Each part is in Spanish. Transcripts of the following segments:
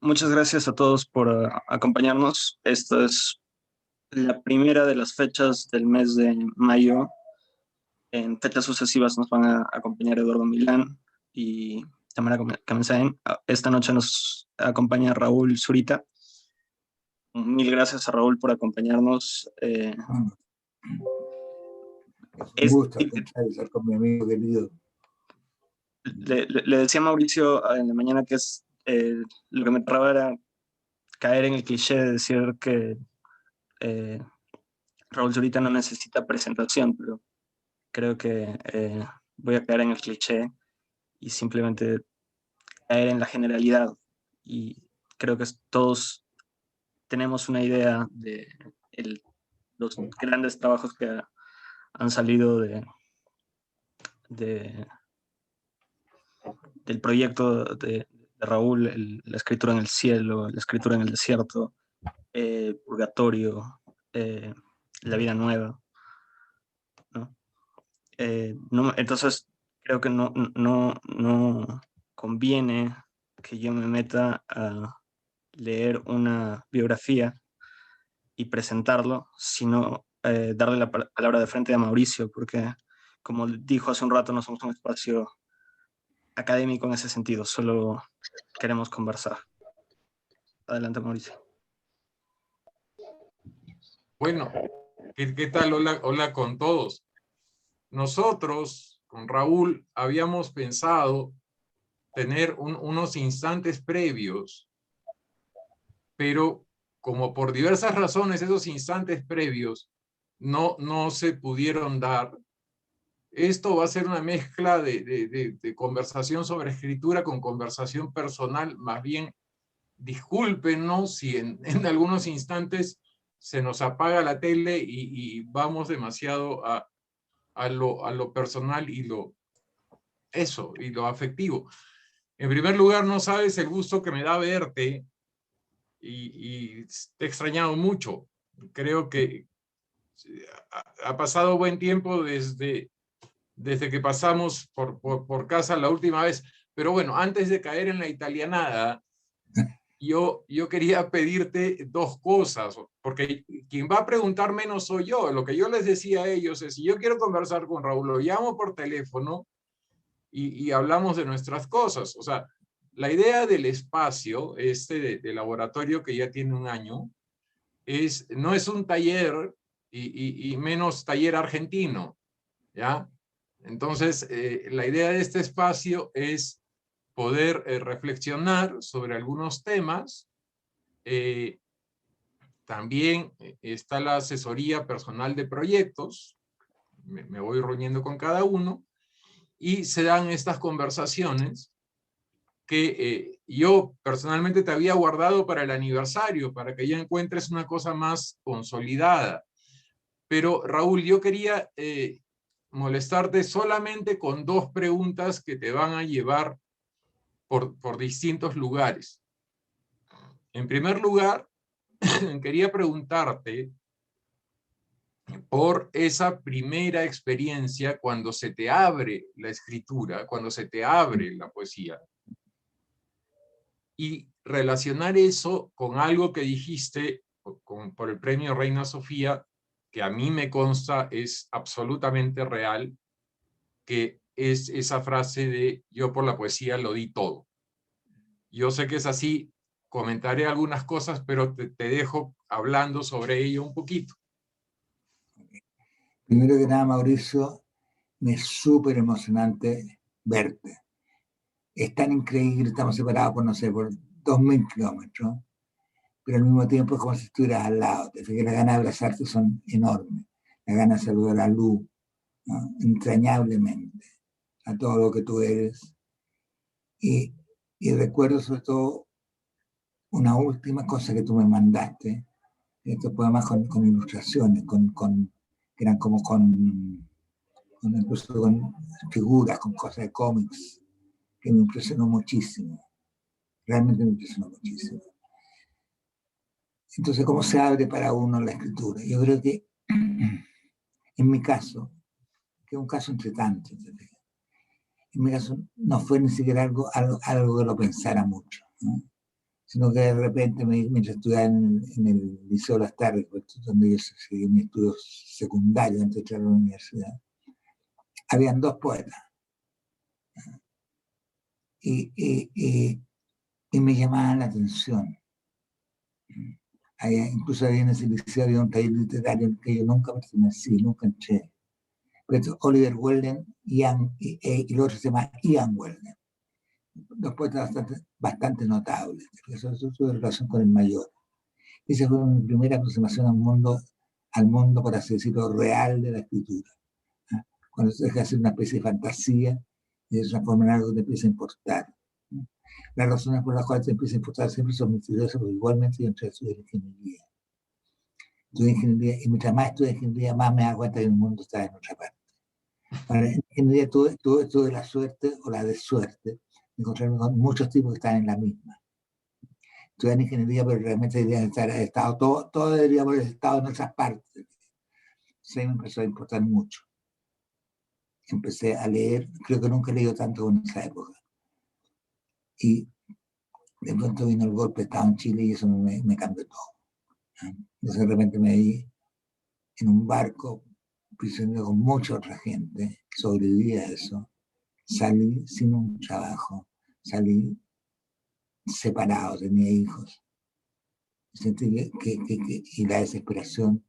Muchas gracias a todos por acompañarnos. Esta es la primera de las fechas del mes de mayo. En fechas sucesivas nos van a acompañar Eduardo Milán y Tamara Kamensain. Esta noche nos acompaña Raúl Zurita. Mil gracias a Raúl por acompañarnos. Un gusto estar con mi amigo querido. Le decía a Mauricio en la mañana que es lo que me traba era caer en el cliché de decir que Raúl Zurita no necesita presentación, pero creo que voy a caer en el cliché y simplemente caer en la generalidad. Y creo que todos tenemos una idea de los grandes trabajos que han salido de, del proyecto de Raúl, la escritura en el cielo, la escritura en el desierto, Purgatorio, La vida nueva, ¿no? Entonces creo que no conviene que yo me meta a leer una biografía y presentarlo, sino darle la palabra de frente a Mauricio, porque como dijo hace un rato, no somos un espacio académico en ese sentido, solo queremos conversar. Adelante, Mauricio. Bueno, ¿qué tal? Hola con todos. Nosotros, con Raúl, habíamos pensado tener unos instantes previos, pero como por diversas razones esos instantes previos no se pudieron dar, esto va a ser una mezcla de conversación sobre escritura con conversación personal. Más bien, discúlpenos si en algunos instantes se nos apaga la tele y vamos demasiado a lo personal y lo afectivo. En primer lugar, no sabes el gusto que me da verte y te he extrañado mucho. Creo que ha pasado buen tiempo desde que pasamos por casa la última vez. Pero bueno, antes de caer en la italianada, yo quería pedirte dos cosas, porque quien va a preguntar menos soy yo. Lo que yo les decía a ellos es, si yo quiero conversar con Raúl, lo llamo por teléfono y hablamos de nuestras cosas. O sea, la idea del espacio, de laboratorio que ya tiene un año, no es un taller y menos taller argentino, ¿ya? Entonces, la idea de este espacio es poder reflexionar sobre algunos temas. También está la asesoría personal de proyectos, me voy reuniendo con cada uno, y se dan estas conversaciones que yo personalmente te había guardado para el aniversario, para que ya encuentres una cosa más consolidada. Pero Raúl, yo quería molestarte solamente con dos preguntas que te van a llevar por distintos lugares. En primer lugar, quería preguntarte por esa primera experiencia cuando se te abre la escritura, cuando se te abre la poesía, y relacionar eso con algo que dijiste por el premio Reina Sofía, que a mí me consta es absolutamente real, que es esa frase de yo por la poesía lo di todo. Yo sé que es así, comentaré algunas cosas, pero te dejo hablando sobre ello un poquito. Primero que nada, Mauricio, me es súper emocionante verte. Es tan increíble, estamos separados por, no sé, por 2000 kilómetros, pero al mismo tiempo es como si estuvieras al lado. Te fijas, las ganas de abrazarte son enormes, las ganas de saludar a Luz, ¿no? Entrañablemente, a todo lo que tú eres. Y recuerdo sobre todo una última cosa que tú me mandaste, estos poemas con ilustraciones, que eran como incluso con figuras, con cosas de cómics, que me impresionó muchísimo. Realmente me impresionó muchísimo. Entonces, ¿cómo se abre para uno la escritura? Yo creo que, en mi caso, que es un caso entre tantos, en mi caso no fue ni siquiera algo que lo pensara mucho, ¿no? sino que de repente, mientras estudiaba en el Liceo Las Tardes, donde yo seguí mis estudios secundarios antes de entrar a la universidad, habían dos poetas. Y me llamaban la atención. Incluso había en ese liceo había un taller literario en el que yo nunca pertenecí, nunca entré. Pero Oliver Welden y el otro se llama Ian Welden. Dos poetas bastante notables. Eso tuve relación con el mayor. Esa fue mi primera aproximación al mundo, por así decirlo, real de la escritura. Cuando se deja de hacer una especie de fantasía y se transforma en algo que te empieza a importar. Las razones por las cuales te empieza a importar siempre son misteriosas, pero igualmente yo entré a estudiar ingeniería. Estudié ingeniería, y mientras más estudié ingeniería, más me da cuenta que el mundo está en otra parte. Para en ingeniería tuve la suerte o la desuerte de encontrarme con muchos tipos que están en la misma. Estudié en ingeniería, pero realmente deberían estar en el Estado, todo debería haber estado en otras partes. Entonces me empezó a importar mucho. Empecé a leer, creo que nunca he leído tanto en esa época. Y de pronto vino el golpe de Estado en Chile y eso me cambió todo. Entonces de repente me vi en un barco prisionero con mucha otra gente, sobreviví a eso, salí sin un trabajo, salí separado, tenía hijos. Sentí y la desesperación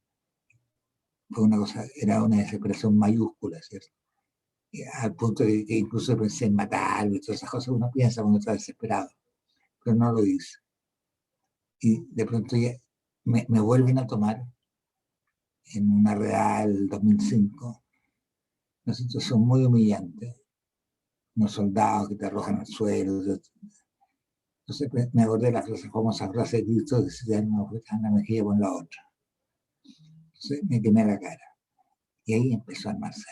fue una cosa, era una desesperación mayúscula, ¿cierto? Y al punto de que incluso pensé en matarme y todas esas cosas uno piensa cuando está desesperado, pero no lo hice. Y de pronto ya me vuelven a tomar en una Real 2005, una situación muy humillante, unos soldados que te arrojan al suelo. Entonces me acordé de la famosa frase de Cristo de si una oferta en la mejilla con la otra. Entonces me quemé la cara. Y ahí empezó a armarse.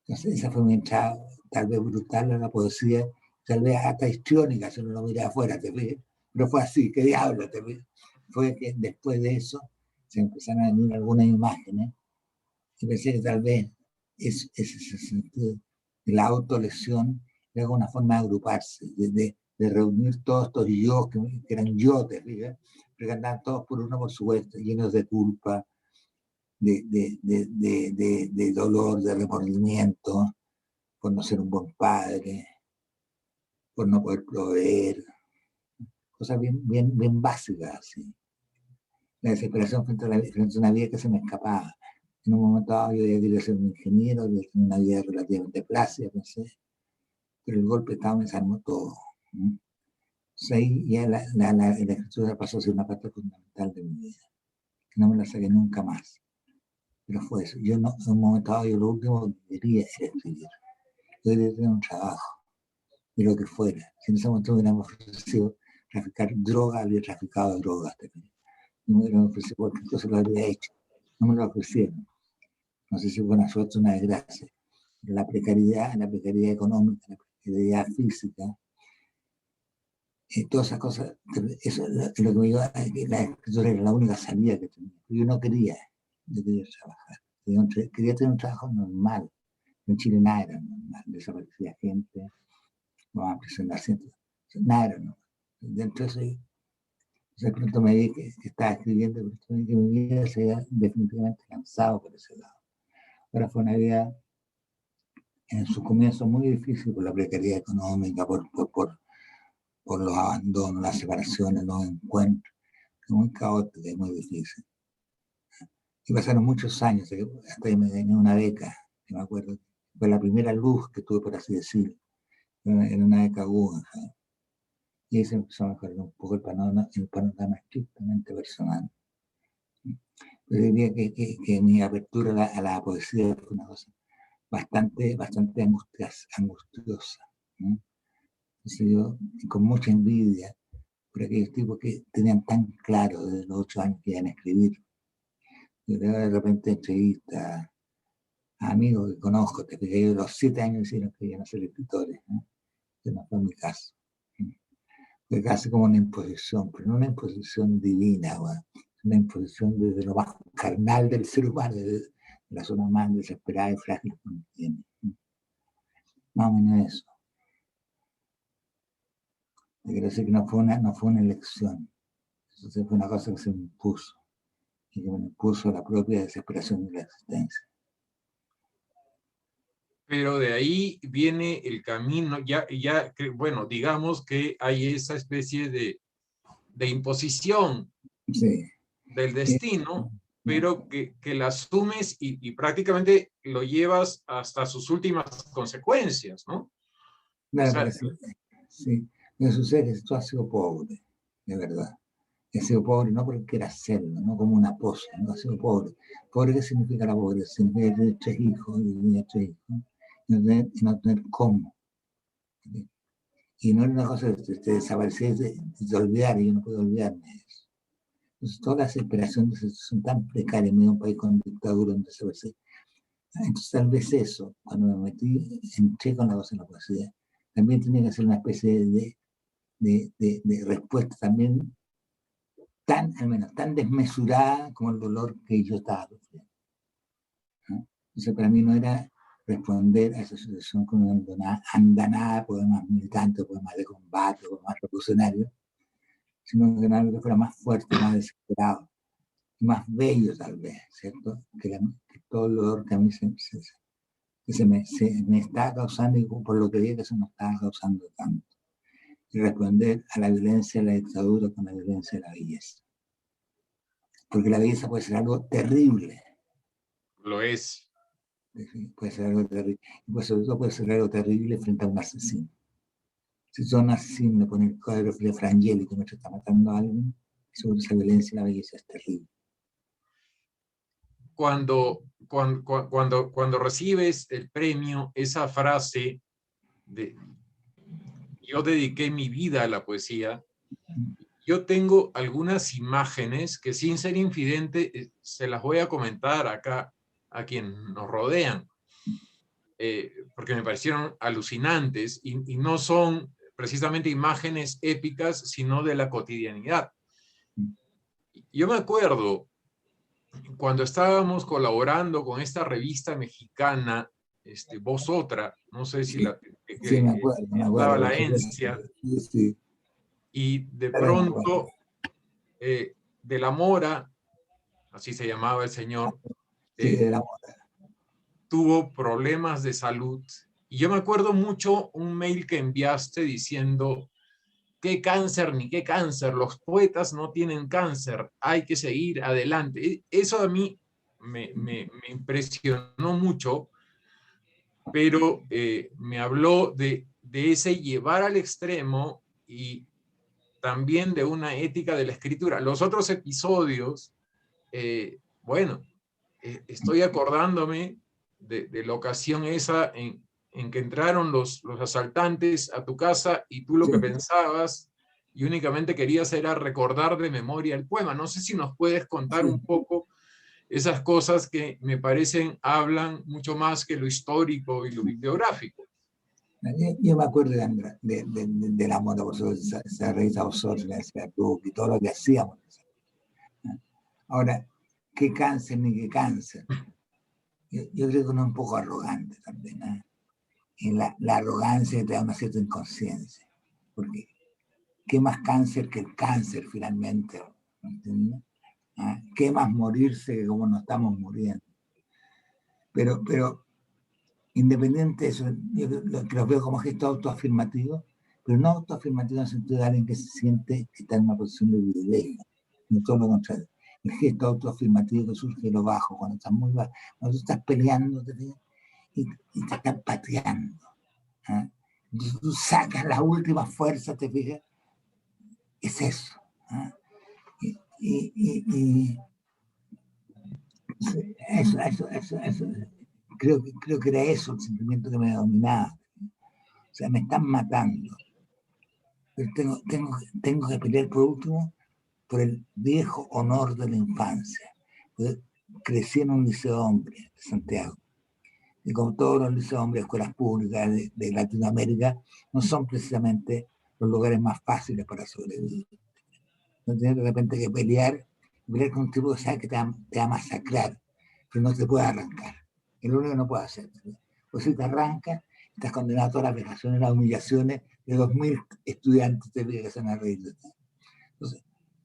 Entonces esa fue mi entrada, tal vez brutal a la poesía, tal vez hasta histriónica si uno lo mira afuera, ¿te ves? Pero fue así, ¿qué diablo? ¿Te ves? Fue que después de eso se empezaron a venir algunas imágenes y pensé que tal vez ese sentido de la autolesión era una forma de agruparse, de reunir todos estos yo que eran yo, ¿te fijas? Pero que andaban todos por uno por supuesto, llenos de culpa, de dolor, de remordimiento, por no ser un buen padre, por no poder proveer, cosas bien básicas, así. La desesperación frente a una vida que se me escapaba. En un momento dado yo quería ser un ingeniero, quería tener una vida relativamente plácida, pensé, pero el golpe de Estado me desarmó todo. Entonces ahí ya la escritura pasó a ser una parte fundamental de mi vida, que no me la saqué nunca más. Pero fue eso. Yo no, en un momento dado, yo lo último que quería era escribir. Yo quería tener un trabajo, de lo que fuera. Si en ese momento me hubieran ofrecido traficar droga, había traficado drogas también. No me lo ofrecieron porque entonces lo habría hecho. No me lo ofrecieron. No sé si fue una suerte o una desgracia. La precariedad económica, la precariedad física, todas esas cosas, eso es lo que me lleva a que la escritura era la única salida que tenía. Yo no quería, trabajar. Quería tener un trabajo normal. En Chile nada era normal. Desaparecía gente, no a presionar cientos. Nada era normal. Dentro de eso, de pronto me vi que estaba escribiendo, pero que mi vida se había definitivamente cansado por ese lado. Ahora fue una vida en su comienzo muy difícil por la precariedad económica, por los abandonos, las separaciones, los encuentros, muy caótica y muy difícil. Y pasaron muchos años, hasta que me gané una beca, que me acuerdo, fue la primera luz que tuve, por así decirlo, en una beca Guggenheim. Y ahí se empezó a mejorar un poco el panorama estrictamente personal. Yo diría que mi apertura a la poesía fue una cosa bastante angustiosa. ¿No? Entonces yo, con mucha envidia por aquellos tipos que tenían tan claro desde los 8 años que iban a escribir. Yo de repente entrevista a amigos que conozco, que de los 7 años hicieron que iban a ser escritores. ¿No? Que no fue mi caso. Fue casi como una imposición, pero no una imposición divina, una imposición desde lo más carnal del ser humano, desde la zona más desesperada y frágil que uno tiene. Más o menos eso. quiero decir que no fue una elección. Eso fue una cosa que se me impuso. Y que me impuso la propia desesperación de la existencia. Pero de ahí viene el camino, bueno, digamos que hay esa especie de imposición Sí. del destino, pero que la asumes y prácticamente lo llevas hasta sus últimas consecuencias, ¿no? Claro, O sea, sí. Lo que sucede es que tú has sido pobre, de verdad. He sido pobre no porque quiera serlo, no como una pose, no he sido pobre. ¿Pobre qué significa la pobreza? Significa tener 3 hijos, y no tener cómo. Y no era una cosa de desaparecer, de olvidar, y yo no puedo olvidarme de eso. Entonces, todas las operaciones son tan precarias en un país con dictadura donde se ve. Entonces, tal vez eso, cuando me metí, entré con la cosa en la poesía, también tenía que ser una especie de respuesta también al menos tan desmesurada como el dolor que yo estaba sufriendo, ¿no? Entonces, para mí no era responder a esa situación con una andanada, poemas militantes, poemas de combate, poemas revolucionarios, sino que algo que fuera más fuerte, más desesperado, más bello tal vez, ¿cierto? Que todo el dolor que a mí se me estaba causando, y por lo que vi que se me estaba causando tanto. Y responder a la violencia de la dictadura con la violencia de la belleza. Porque la belleza puede ser algo terrible. lo es. Puede ser algo terrible. Y pues sobre todo puede ser algo terrible frente a un asesino. Si son asesinos, le ponen el cuadro de Frangeli que está matando a alguien, sobre esa violencia la belleza es terrible. Cuando recibes el premio, esa frase de yo dediqué mi vida a la poesía, yo tengo algunas imágenes que sin ser infidente se las voy a comentar acá a quienes nos rodean, porque me parecieron alucinantes y no son precisamente imágenes épicas, sino de la cotidianidad. Yo me acuerdo cuando estábamos colaborando con esta revista mexicana, Voz Otra, no sé si sí, me acuerdo. La Herencia, sí. y de pronto de la Mora, así se llamaba el señor, sí, de la Mora, tuvo problemas de salud. Y yo me acuerdo mucho un mail que enviaste diciendo, qué cáncer ni qué cáncer, los poetas no tienen cáncer, hay que seguir adelante. Eso a mí me impresionó mucho, pero me habló de ese llevar al extremo y también de una ética de la escritura. Los otros episodios, bueno, estoy acordándome de la ocasión esa en que entraron los asaltantes a tu casa y tú lo que pensabas y únicamente querías era recordar de memoria el poema. No sé si nos puedes contar un poco esas cosas que me parecen hablan mucho más que lo histórico y lo bibliográfico. Yo me acuerdo de la Mora, por supuesto, esa revista vosotros, y todo lo que hacíamos. Ahora, qué cáncer ni qué cáncer. Yo creo que uno es un poco arrogante también, ¿eh? Y la arrogancia te da una cierta inconsciencia, porque ¿qué más cáncer que el cáncer finalmente? ¿Entiendes? ¿Ah? ¿Qué más morirse que como nos estamos muriendo? Pero independiente de eso, yo lo veo como gesto autoafirmativo, pero no autoafirmativo en el sentido de alguien que se siente que está en una posición de privilegio, no todo lo contrario. El gesto autoafirmativo que surge de lo bajo, cuando estás muy bajo, cuando tú estás peleando y te están pateando. ¿Eh? Entonces tú sacas las últimas fuerzas, te fijas, es eso. ¿Eh? Y eso. Creo que era eso el sentimiento que me dominaba. O sea, me están matando. Pero tengo que pelear por último por el viejo honor de la infancia. Crecí en un liceo hombre de Santiago. Y como todos los liceos hombres, escuelas públicas de Latinoamérica, no son precisamente los lugares más fáciles para sobrevivir. No tienes de repente que pelear con un tipo que sabe que te va a masacrar, pero no te puede arrancar. Es lo único que no puede hacer. Pues si te arranca, estás condenado a todas las vejaciones, las humillaciones de 2000 estudiantes te que se van a reír de ti. Entonces,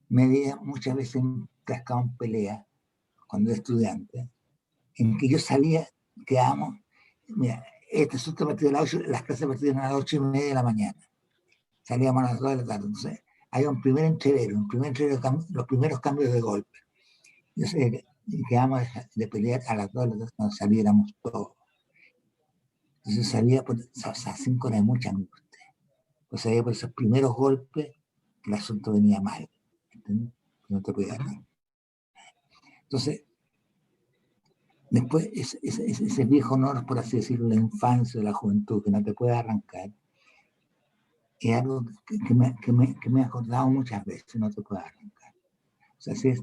me veía muchas veces enfrascado en pelea cuando era estudiante, en que yo salía, quedábamos, mira, este asunto partido a las 8, las clases partían a las 8:30 de la mañana. Salíamos a las 2 de la tarde. Entonces, hay un primer entrevero, los primeros cambios de golpe. Yo sé que quedamos de pelear a las 2 de la tarde cuando saliéramos todos. Entonces salía por esas 5 horas de mucha angustia. Pues salía por esos primeros golpes que el asunto venía mal. ¿Entiendes? Que no te podía dar. Entonces, después ese viejo honor, por así decirlo, la infancia, la juventud, que no te puede arrancar, es algo que me he acordado muchas veces, no te puede arrancar. O sea, si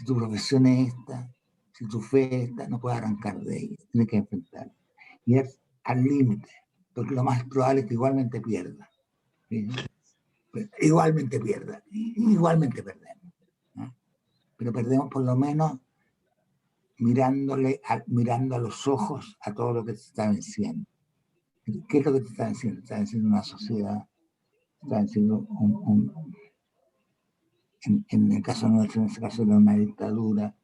tu profesión es esta, si tu fe es esta, no puedes arrancar de ella, tienes que enfrentar. Y es al límite, porque lo más probable es que igualmente pierda. ¿Sí? Igualmente pierda, igualmente perdemos. ¿No? Pero perdemos por lo menos mirando a los ojos a todo lo que te está venciendo. ¿Qué es lo que te está venciendo? Te está venciendo una sociedad, te está venciendo en el caso nuestro, en este caso era una dictadura,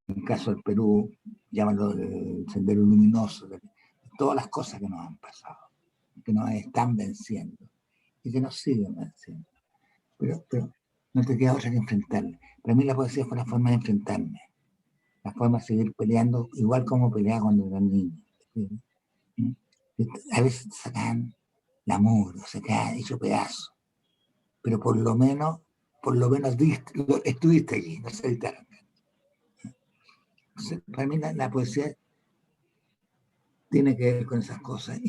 en el caso del Perú, llámalo el sendero luminoso, de todas las cosas que nos han pasado, que nos están venciendo y que nos siguen venciendo. Pero no te queda otra que enfrentarle. Para mí la poesía fue una forma de enfrentarme, la forma de seguir peleando, igual como peleaba cuando era niño. ¿Sí? A veces te sacan la muro, se queda hecho pedazo, pero por lo menos estuviste allí, no se editaron. Entonces, para mí la poesía tiene que ver con esas cosas,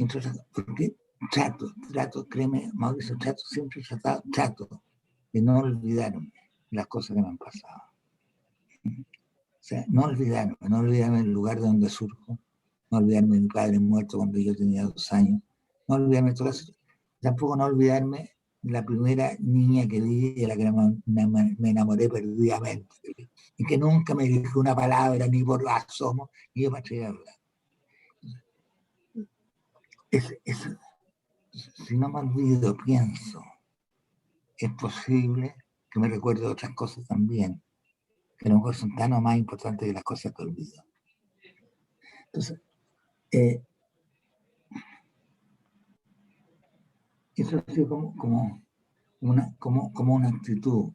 porque trato, créeme, Mauricio, siempre trato de no olvidarme las cosas que me han pasado. O sea, no olvidarme del lugar de donde surjo, no olvidarme de mi padre muerto cuando yo tenía 2 años, no olvidarme de todo eso, tampoco no olvidarme de la primera niña que vi y de la que me enamoré perdidamente, y que nunca me dijo una palabra ni por asomo, y yo me atreví a hablar. Si no me olvido, pienso, es posible que me recuerde otras cosas también, que a lo mejor son tan o más importantes que las cosas que olvido. Entonces, eso ha sido como una actitud,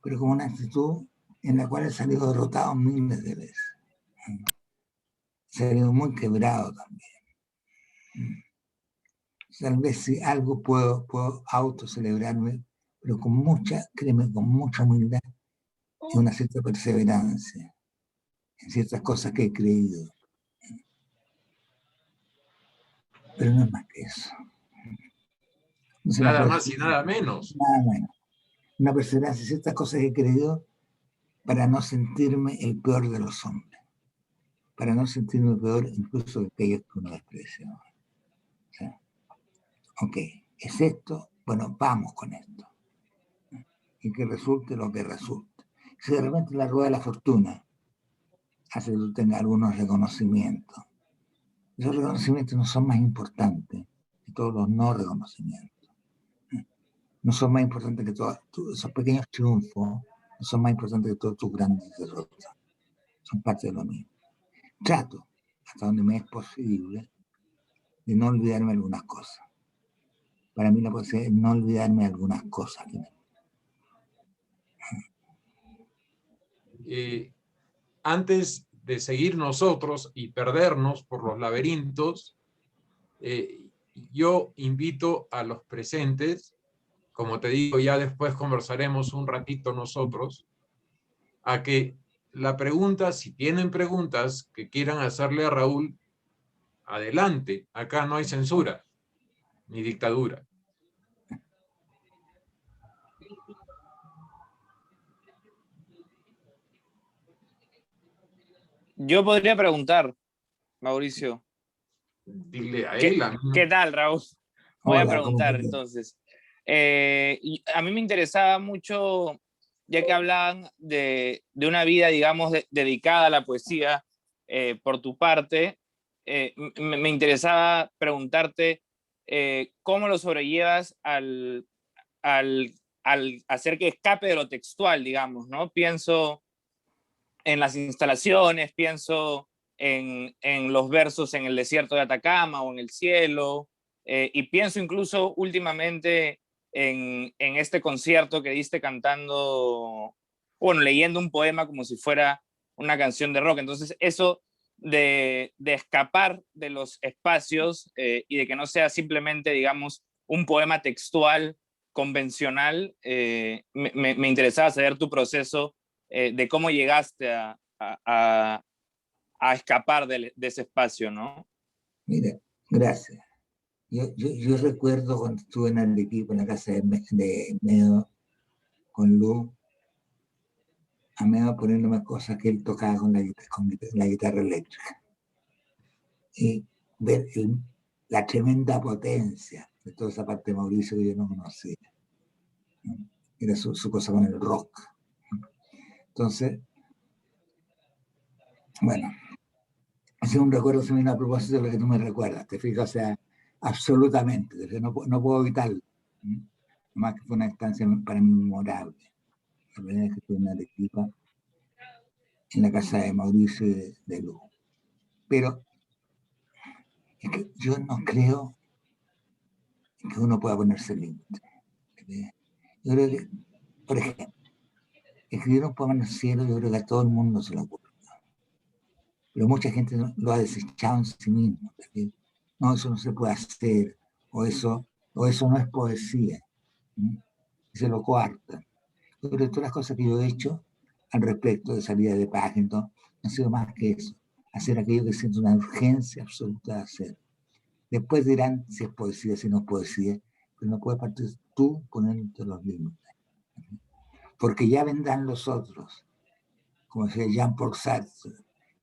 pero como una actitud en la cual he salido derrotado miles de veces. He salido muy quebrado también. Tal vez si algo puedo autocelebrarme, pero con mucha humildad y una cierta perseverancia en ciertas cosas que he creído. Pero no es más que eso. Entonces, nada más y nada menos. Nada menos. Una perseverancia en ciertas cosas que he creído para no sentirme el peor de los hombres. Para no sentirme peor incluso de aquellos que uno desprecia. O sea, ok, es esto, bueno, vamos con esto. Y que resulte lo que resulte. Si de repente la rueda de la fortuna hace que tú tengas algunos reconocimientos, esos reconocimientos no son más importantes que todos los no reconocimientos. No son más importantes que todos esos pequeños triunfos, no son más importantes que todos tus grandes derrotas. Son parte de lo mismo. Trato, hasta donde me es posible, de no olvidarme algunas cosas. Para mí la poesía es no olvidarme algunas cosas. Antes de seguir nosotros y perdernos por los laberintos, yo invito a los presentes, como te digo, ya después conversaremos un ratito nosotros, a que la pregunta, si tienen preguntas que quieran hacerle a Raúl, adelante, acá no hay censura ni dictadura. Yo podría preguntar, Mauricio. Dile a él. ¿Qué tal, Raúl? Voy a preguntar entonces. A mí me interesaba mucho, ya que hablaban de una vida, digamos, dedicada a la poesía por tu parte, me interesaba preguntarte ¿cómo lo sobrellevas al hacer que escape de lo textual, digamos, ¿no? Pienso en las instalaciones, pienso en los versos en el desierto de Atacama o en el cielo, y pienso incluso últimamente en este concierto que diste cantando, bueno, leyendo un poema como si fuera una canción de rock. Entonces, eso de escapar de los espacios y de que no sea simplemente, digamos, un poema textual convencional, me interesaba saber tu proceso de cómo llegaste a escapar de ese espacio, ¿no? Mira, gracias. Yo recuerdo cuando estuve en el equipo en la casa de Medo con Lu, a Medo poniéndome cosas que él tocaba con la guitarra eléctrica. Y ver la tremenda potencia de toda esa parte de Mauricio que yo no conocía. Era su cosa con el rock. Entonces, bueno, ese es un recuerdo que me vino a propósito de lo que tú me recuerdas, te fijas, o sea, absolutamente, no puedo evitarlo. Más que fue una instancia para mí memorable. La primera vez que estuve en Arequipa, en la casa de Mauricio y de Lu. Pero es que yo no creo que uno pueda ponerse límite. Yo creo que, por ejemplo, escribir un poema en el cielo, yo creo que a todo el mundo se lo ocurre. Pero mucha gente lo ha desechado en sí mismo. No, eso no se puede hacer, o eso no es poesía. Y se lo coartan. Pero todas las cosas que yo he hecho al respecto de salida de página, no han sido más que eso. Hacer aquello que siento una urgencia absoluta de hacer. Después dirán si es poesía, si no es poesía, pero no puedes partir tú poniéndote los límites. Porque ya vendrán los otros, como decía Jean-Paul Sartre,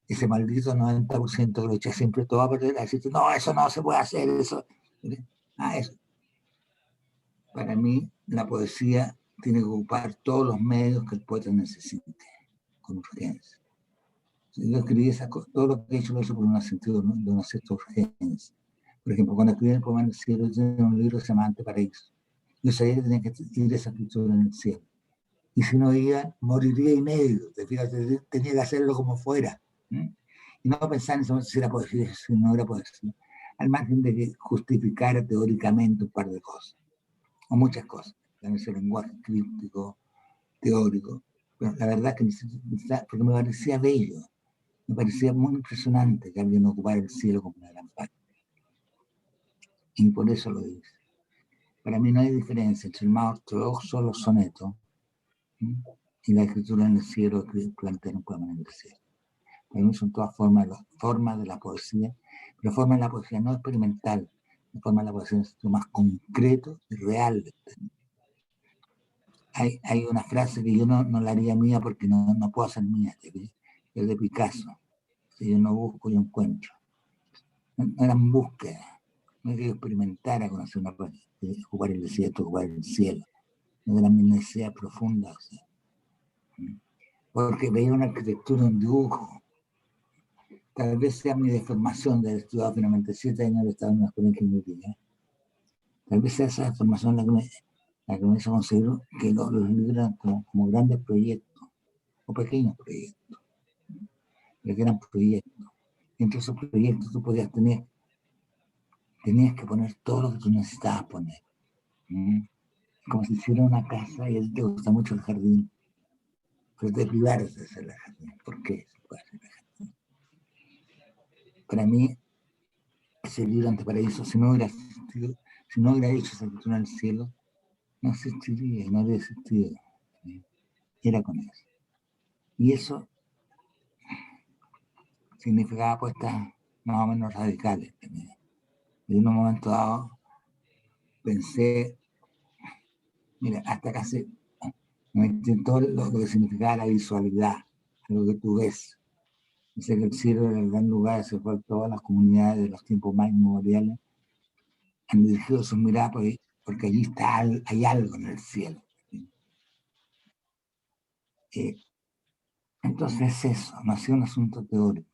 ese maldito 90% que lo echa siempre todo a perder, a decirte, no, eso no se puede hacer, eso. Eso. Para mí, la poesía tiene que ocupar todos los medios que el poeta necesite, con urgencia. Yo escribí todo lo que he hecho lo he hecho por un sentido de una cierta urgencia. Por ejemplo, cuando escribí el poema en el cielo, yo tenía un libro que se llama Anteparaíso. Yo sabía que tenía que ir esa escritura en el cielo. Y si no iba, moriría inédito. Tenía que hacerlo como fuera. Y no pensar en eso, si era poesía, si no era poesía. Al margen de que justificara teóricamente un par de cosas. O muchas cosas. También ese lenguaje críptico, teórico. Pero la verdad es que porque me parecía bello. Me parecía muy impresionante que alguien ocupara el cielo como una gran parte. Y por eso lo hice. Para mí no hay diferencia entre el más ortodoxo, los sonetos, y la escritura en el cielo que plantea un poema en el cielo. Para mí son todas formas de la poesía, pero formas de la poesía no experimental, la forma de la poesía es lo más concreto y real. Hay una frase que yo no la haría mía porque no puedo hacer mía, es de Picasso. Si yo no busco, yo encuentro. No eran búsquedas, no es que yo experimentara conocer una cosa, ocupar el desierto, ocupar el cielo. No era mi necesidad profunda. O sea, porque veía una arquitectura, un dibujo. Tal vez sea mi deformación de haber estudiado finalmente 7 años de estado en una escuela de ingeniería. Tal vez sea esa deformación la que me hizo conseguir que los libros eran como grandes proyectos o pequeños proyectos, pero que eran proyectos. Y entre esos proyectos tú tenías que poner todo lo que tú necesitabas poner. Como si hiciera una casa y a ti te gusta mucho el jardín, pero te privaras de hacer el jardín. ¿Por qué se puede hacer el jardín? Para mí, ese libro Anteparaíso, si no hubiera existido, si no hubiera hecho esa escritura en el cielo, no existiría y no habría existido. Era con eso. Y eso significaba apuestas más o menos radicales. Y en un momento dado pensé, mira, hasta casi me intentó lo que significaba la visualidad, lo que tú ves. Dice que el cielo era el gran lugar, se fue todas las comunidades de los tiempos más inmemoriales han dirigido sus miradas porque allí hay algo en el cielo. Entonces eso, no ha sido un asunto teórico,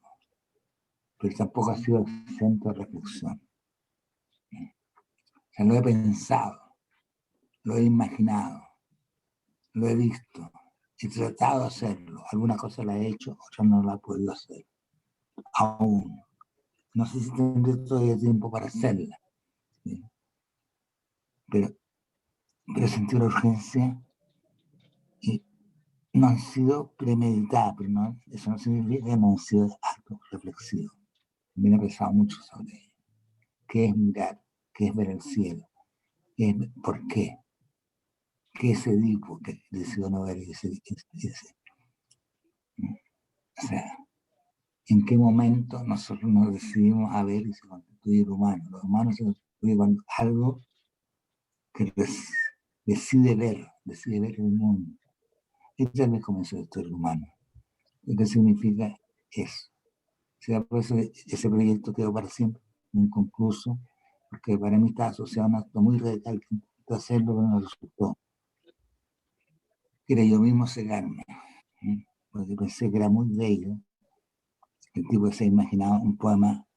pero tampoco ha sido el centro de reflexión. sea, lo he pensado, lo he imaginado, lo he visto, he tratado de hacerlo. Alguna cosa la he hecho, otras no la he podido hacer. Aún. No sé si tendré todavía tiempo para hacerla. ¿Sí? Pero sentí una urgencia y no han sido premeditadas, pero no, eso no significa que no han sido actos reflexivos. También he pensado mucho sobre ello. ¿Qué es mirar? ¿Qué es ver el cielo? ¿Por qué? ¿Qué es Edipo que decidió no ver ese? O sea, ¿en qué momento nosotros nos decidimos a ver y se constituye el humano? Los humanos se constituyen cuando algo que decide ver el mundo. Este es el comienzo de todo el humano. ¿Qué significa eso? O sea, por eso ese proyecto quedó para siempre inconcluso, porque para mí estaba asociado a un acto muy radical que intenté hacerlo, pero no resultó. Era yo mismo cegarme, porque pensé que era muy bello. El tipo se imaginaba un poema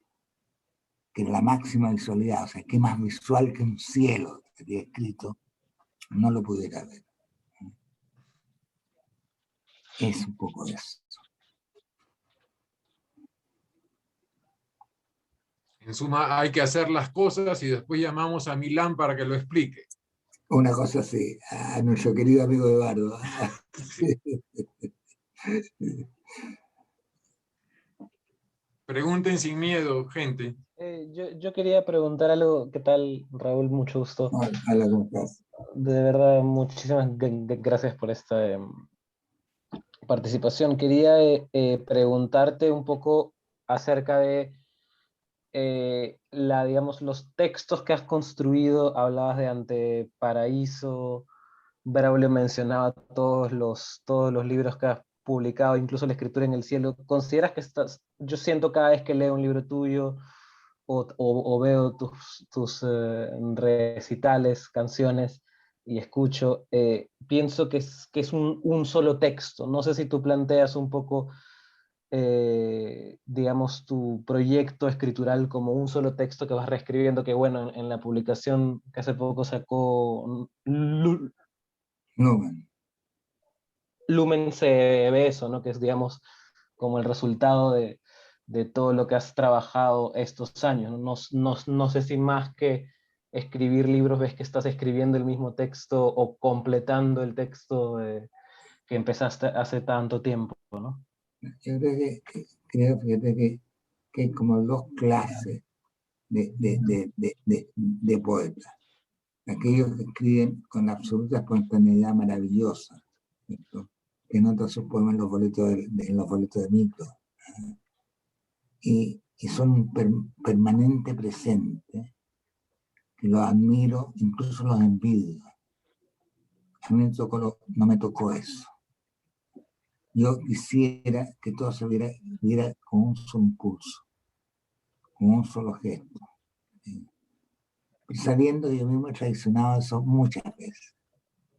que era la máxima visualidad, o sea, qué más visual que un cielo que había escrito, no lo pudiera ver. Es un poco eso. En suma, hay que hacer las cosas y después llamamos a Milán para que lo explique. Una cosa así, a nuestro querido amigo Eduardo. Sí. Pregunten sin miedo, gente. Yo quería preguntar algo. ¿Qué tal, Raúl? Mucho gusto. Hola, ¿cómo estás? De verdad, muchísimas gracias por esta participación. Quería preguntarte un poco acerca de digamos, los textos que has construido. Hablabas de Anteparaíso, Braulio mencionaba todos los libros que has publicado, incluso La escritura en el cielo. ¿Consideras que yo siento cada vez que leo un libro tuyo o veo tus recitales, canciones y escucho, pienso que es un solo texto? No sé si tú planteas un poco, digamos, tu proyecto escritural como un solo texto que vas reescribiendo, que bueno, en la publicación que hace poco sacó Lumen. Lumen se ve eso, ¿no? Que es, digamos, como el resultado de todo lo que has trabajado estos años, ¿no? No sé si más que escribir libros ves que estás escribiendo el mismo texto o completando el texto que empezaste hace tanto tiempo, ¿no? Yo fíjate que hay como dos clases de poetas. Aquellos que escriben con absoluta espontaneidad maravillosa, ¿cierto? Que notan sus poemas en los boletos de micro, y son un permanente presente, que los admiro, incluso los envidio. A mí no me tocó eso. Yo quisiera que todo se viera con un solo impulso, con un solo gesto. ¿Sí? Sabiendo que yo mismo he traicionado eso muchas veces.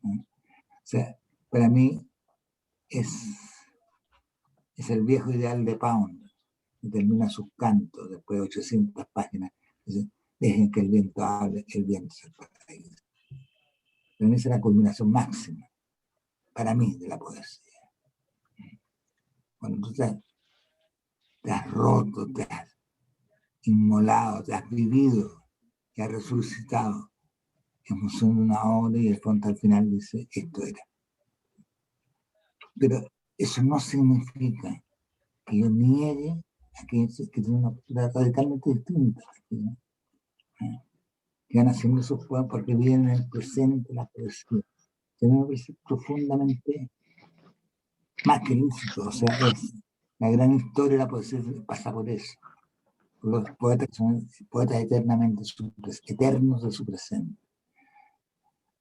¿Sí? O sea, para mí es el viejo ideal de Pound, que termina sus cantos después de 800 páginas. Dice, dejen que el viento hable, el viento se paraíso. Para mí es la culminación máxima, para mí, de la poesía. Cuando tú te has roto, te has inmolado, te has vivido, te has resucitado en función de una obra y el fondo al final dice, esto era. Pero eso no significa que yo niegue a que tiene una postura radicalmente distinta, que van haciendo sus poemas porque viven en el presente la poesía. Que me parece profundamente más que lícito, o sea, es la gran historia de la poesía pasa por eso. Los poetas son poetas eternamente eternos de su presente.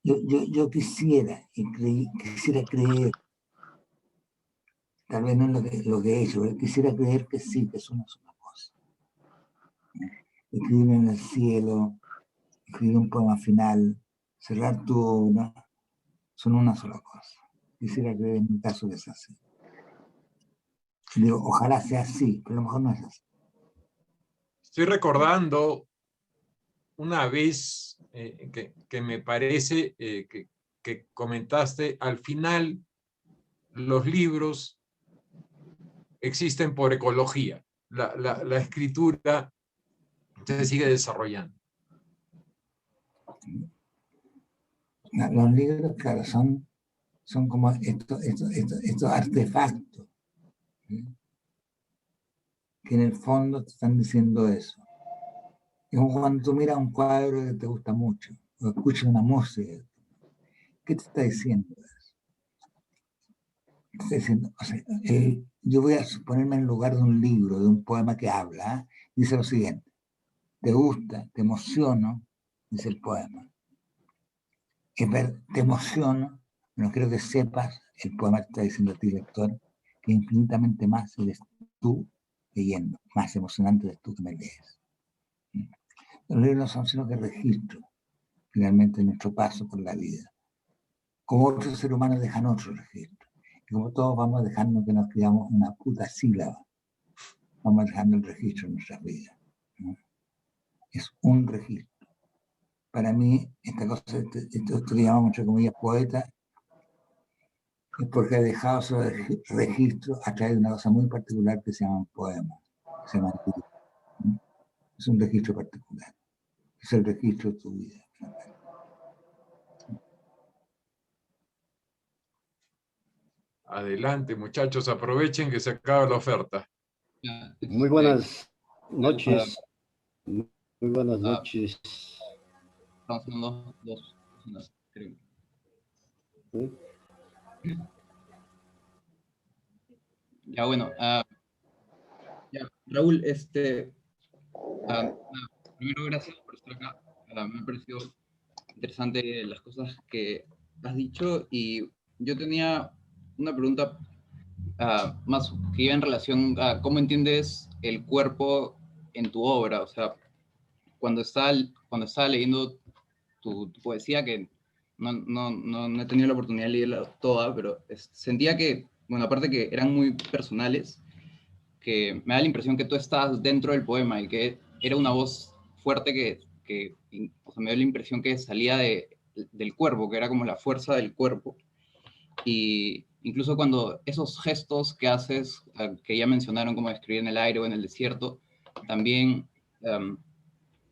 Yo quisiera creer, tal vez no es lo que he hecho, pero quisiera creer que sí, que es una sola cosa. Escribir en el cielo, escribir un poema final, cerrar tu obra, son una sola cosa. Quisiera creer en mi caso que es así. Digo, ojalá sea así, pero a lo mejor no es así. Estoy recordando una vez que me parece que comentaste. Al final, los libros existen por ecología. La escritura se sigue desarrollando. Los libros, claro, son como estos artefactos, ¿sí? Que en el fondo te están diciendo eso. Es como cuando tú miras un cuadro que te gusta mucho, o escuchas una música. ¿Qué te está diciendo eso? Te está diciendo, o sea, yo voy a ponerme en lugar de un libro, de un poema que habla, dice lo siguiente: te gusta, te emociono, dice el poema. Te emociono, no quiero que sepas, el poema te está diciendo a ti, lector, que infinitamente más eres tú leyendo, más emocionante eres tú que me lees. Los libros no son sino que registro, finalmente, nuestro paso por la vida. Como otros seres humanos dejan otro registro. Y como todos vamos dejando que nos quedamos una puta sílaba, vamos dejando el registro en nuestras vidas, ¿no? Es un registro. Para mí, esta cosa, esto que llamamos entre comillas poeta, es porque ha dejado su registro a través de una cosa muy particular que se llama poemas, que se llama lírica, ¿no? Es un registro particular, es el registro de tu vida. Adelante, muchachos, aprovechen que se acaba la oferta. Muy buenas noches. Muy buenas noches. Estamos haciendo dos personas, creo. Ya, bueno. Ya, Raúl, primero gracias por estar acá. Me ha parecido interesante las cosas que has dicho, y yo tenía una pregunta más que iba en relación a cómo entiendes el cuerpo en tu obra. O sea, cuando estaba leyendo tu poesía, que no he tenido la oportunidad de leerla toda, pero sentía que, bueno, aparte que eran muy personales, que me da la impresión que tú estabas dentro del poema y que era una voz fuerte o sea, me dio la impresión que salía del cuerpo, que era como la fuerza del cuerpo. Y incluso cuando esos gestos que haces, que ya mencionaron, como escribir en el aire o en el desierto, también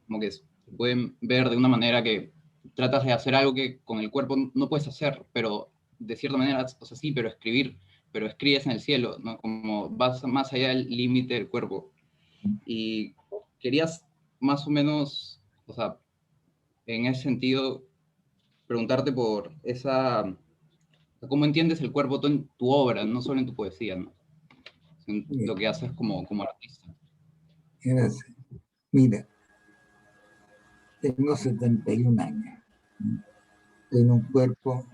como que se pueden ver de una manera que tratas de hacer algo que con el cuerpo no puedes hacer, pero de cierta manera, o sea, sí, pero escribes en el cielo, ¿no? Como vas más allá del límite del cuerpo. Y querías más o menos, o sea, en ese sentido, preguntarte por cómo entiendes el cuerpo tú en tu obra, no solo en tu poesía, ¿no? En lo que haces como artista. Gracias. Mira, tengo 71 años. Tengo un cuerpo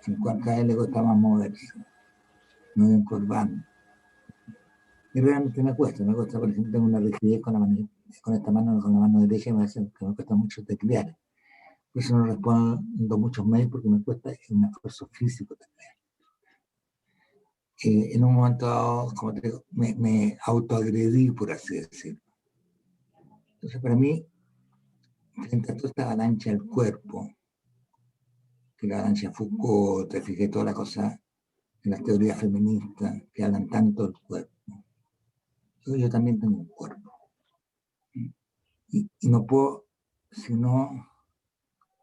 en cual cada vez le cuesta más moverse, me voy encorvando. Y realmente me cuesta, por ejemplo, tengo una rigidez con esta mano, con la mano derecha, me hace que me cuesta mucho teclear. Por eso no respondo muchos mails, porque me cuesta un esfuerzo físico también. En un momento dado, como te digo, me autoagredí, por así decirlo. Entonces, para mí, frente a toda esta avalancha del cuerpo, que la avalancha Foucault, te fijé toda la cosa en las teorías feministas que hablan tanto del cuerpo. Yo también tengo un cuerpo. Y no puedo sino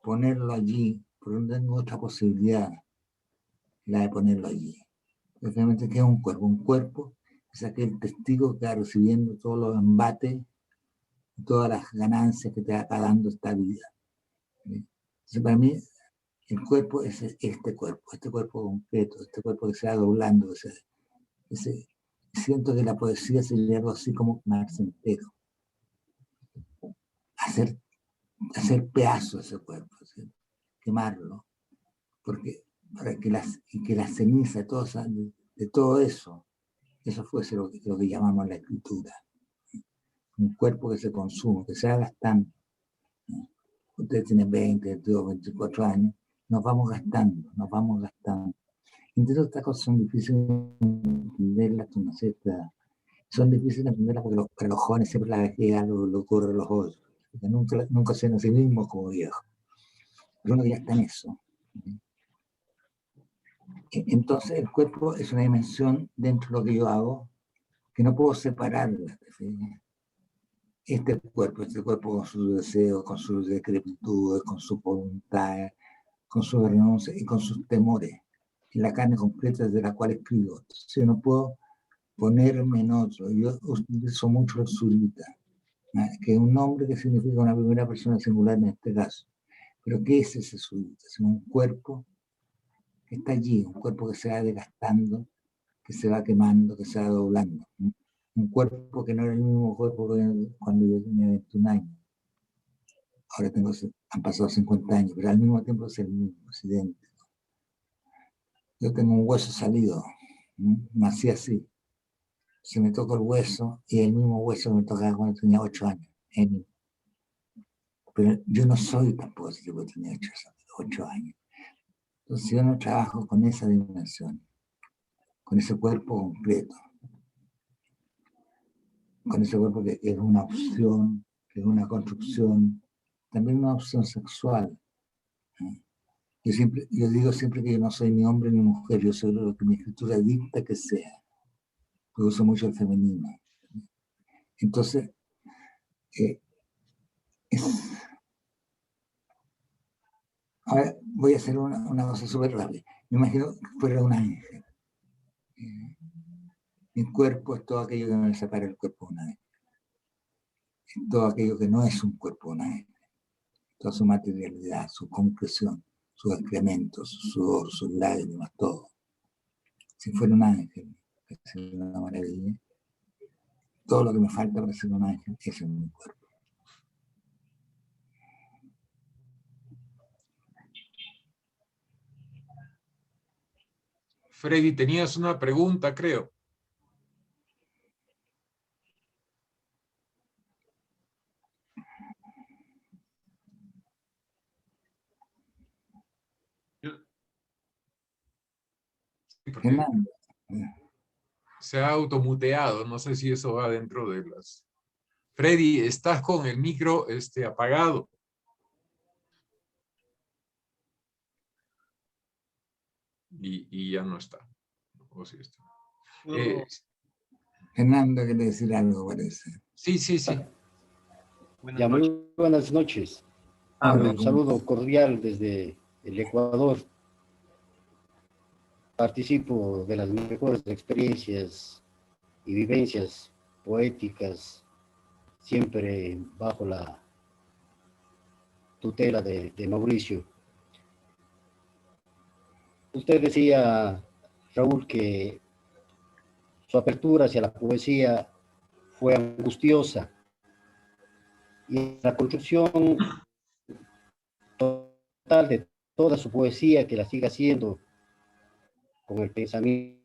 ponerlo allí, porque no tengo otra posibilidad, la de ponerlo allí. Obviamente, ¿qué es un cuerpo? Un cuerpo es aquel testigo que va recibiendo todos los embates, todas las ganancias que te va dando esta vida. Entonces, para mí, el cuerpo es este cuerpo concreto, este cuerpo que se va doblando. Siento que la poesía sería algo así como quemarse entero. Hacer pedazos ese cuerpo, ¿sí? Quemarlo, para que la ceniza de todo eso fuese lo que llamamos la escritura. Un cuerpo que se consume, que se va gastando, ¿no? Ustedes tienen 20, 22, 24 años, nos vamos gastando. Entonces estas cosas son difíciles de entenderlas con una cierta edad. Son difíciles de entenderlas porque para los jóvenes siempre la vejez lo ocurre a los otros. porque nunca se ven a sí mismos como viejos. Pero uno ya está en eso. Entonces el cuerpo es una dimensión dentro de lo que yo hago que no puedo separarla. Este cuerpo con sus deseos, con sus decrepitudes, con sus voluntades, con sus renuncias y con sus temores, en la carne concreta desde la cual escribo. Entonces, yo no puedo ponerme en otro. Yo utilizo mucho el surita, que es un nombre que significa una primera persona singular en este caso. Pero ¿qué es ese surita? Es un cuerpo que está allí, un cuerpo que se va desgastando, que se va quemando, que se va doblando. Un cuerpo que no era el mismo cuerpo que cuando yo tenía 21 años. Ahora han pasado 50 años, pero al mismo tiempo es el mismo, es idéntico. Yo tengo un hueso salido, nací así. Se me toca el hueso y el mismo hueso me tocaba cuando tenía 8 años. Pero yo no soy tampoco así que tenía 8 años. Entonces yo no trabajo con esa dimensión, con ese cuerpo completo, con ese cuerpo que es una opción, que es una construcción, también una opción sexual. Yo digo siempre que yo no soy ni hombre ni mujer, yo soy lo que mi escritura dicta que sea, porque uso mucho el femenino. Entonces, ahora voy a hacer una cosa súper rápida. Me imagino que fuera un ángel. Mi cuerpo es todo aquello que me separa el cuerpo de un ángel. Es todo aquello que no es un cuerpo de un ángel. Toda su materialidad, su concreción, sus excrementos, su sudor, sus lágrimas, todo. Si fuera un ángel, que sería una maravilla. Todo lo que me falta para ser un ángel es en mi cuerpo. Freddy, tenías una pregunta, creo. Fernando. Se ha automuteado, no sé si eso va dentro de las... Freddy, estás con el micro apagado. Y ya no está. O sí está. Fernando quiere decir algo, parece. Sí. Ya, muy buenas noches. Un saludo cordial desde el Ecuador. Participo de las mejores experiencias y vivencias poéticas, siempre bajo la tutela de Mauricio. Usted decía, Raúl, que su apertura hacia la poesía fue angustiosa y la construcción total de toda su poesía, que la siga haciendo con el pensamiento.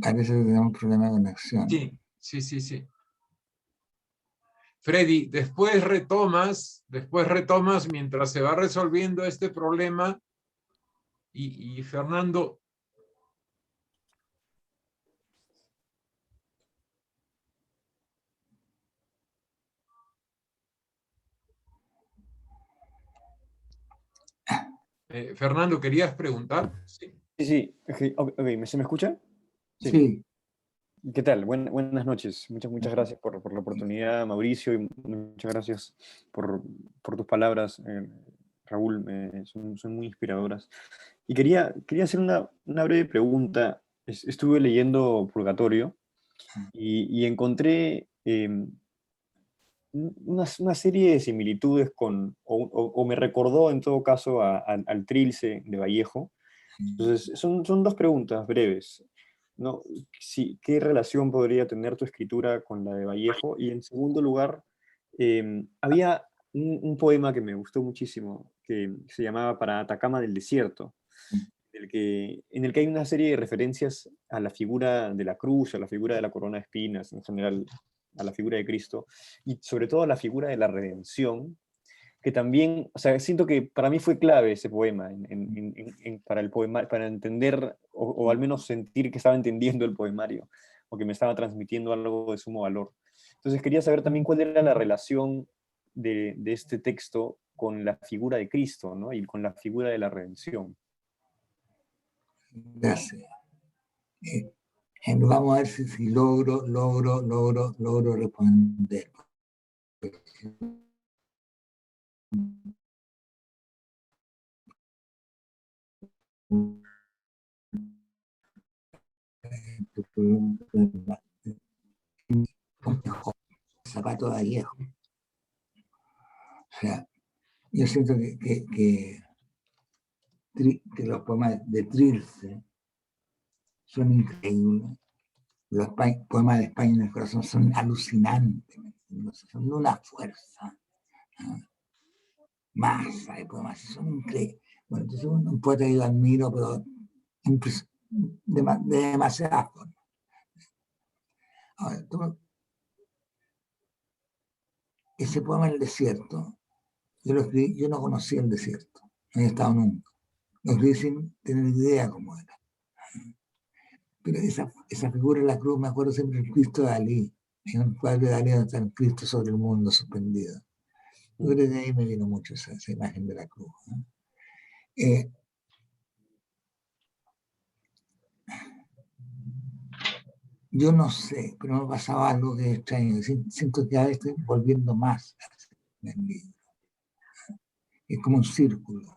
Parece que tenemos un problema de conexión. Sí. Freddy, después retomas mientras se va resolviendo este problema y Fernando. Fernando, ¿querías preguntar? Sí. Okay. ¿Se me escucha? Sí. ¿Qué tal? Buenas noches. Muchas gracias por la oportunidad, Mauricio, y muchas gracias por tus palabras, Raúl. Son muy inspiradoras. Y quería hacer una breve pregunta. Estuve leyendo Purgatorio y encontré una serie de similitudes o me recordó en todo caso al Trilce de Vallejo. Entonces, son dos preguntas breves, ¿no? ¿Qué relación podría tener tu escritura con la de Vallejo? Y en segundo lugar, había un poema que me gustó muchísimo, que se llamaba Para Atacama del Desierto, en el que hay una serie de referencias a la figura de la cruz, a la figura de la corona de espinas, en general a la figura de Cristo, y sobre todo a la figura de la redención, que también, o sea, siento que para mí fue clave ese poema para el poema, para entender, o al menos sentir que estaba entendiendo el poemario, o que me estaba transmitiendo algo de sumo valor. Entonces quería saber también cuál era la relación de este texto con la figura de Cristo, ¿no? Y con la figura de la redención. Gracias. Vamos a ver si logro responder. Zapato de viejo. O sea, yo siento que los poemas de Trilce son increíbles. Los poemas de España en el corazón son alucinantes, son de una fuerza. Masa de poemas, son increíbles. Bueno, entonces un poeta que yo admiro, pero de demasiadas formas. Ahora, ese poema en el desierto, yo lo escribí, yo no conocía el desierto, no había estado nunca. Lo escribí sin tener idea cómo era. Pero esa figura de la cruz, me acuerdo siempre del Cristo de Dalí. Hay un cuadro de Dalí donde está el Cristo sobre el mundo suspendido. Yo creo que de ahí me vino mucho esa imagen de la cruz. Yo no sé, pero me pasaba algo que es extraño. Siento que a veces estoy volviendo más en el libro. Es como un círculo.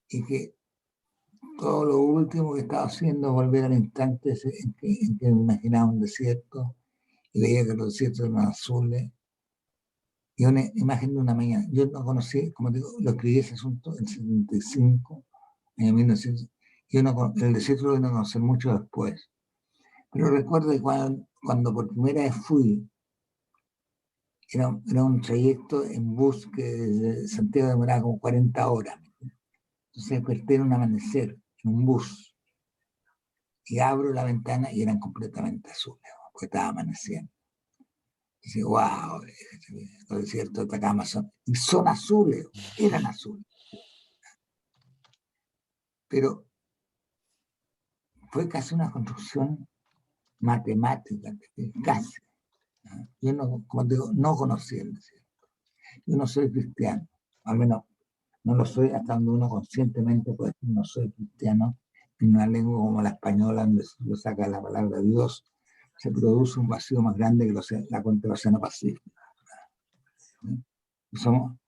Y que todo lo último que estaba haciendo es volver al instante en que me imaginaba un desierto y veía que los desiertos eran azules. Y una imagen de una mañana. Yo no conocí, como digo, lo escribí ese asunto en 75, en 1900. El desierto lo vine a conocer mucho después. Pero recuerdo que cuando por primera vez fui, era un trayecto en bus que desde Santiago demoraba como 40 horas. Entonces desperté en un amanecer, en un bus, y abro la ventana y eran completamente azules, porque estaba amaneciendo. Y dice, wow, los desiertos de Atacama son azules, eran azules. Pero fue casi una construcción matemática, casi. Yo no, como digo, no conocí el desierto. Yo no soy cristiano, al menos no lo soy hasta donde uno conscientemente puede decir no soy cristiano. En una lengua como la española, donde lo saca la palabra Dios, se produce un vacío más grande que la cuenca del Océano Pacífico. Somos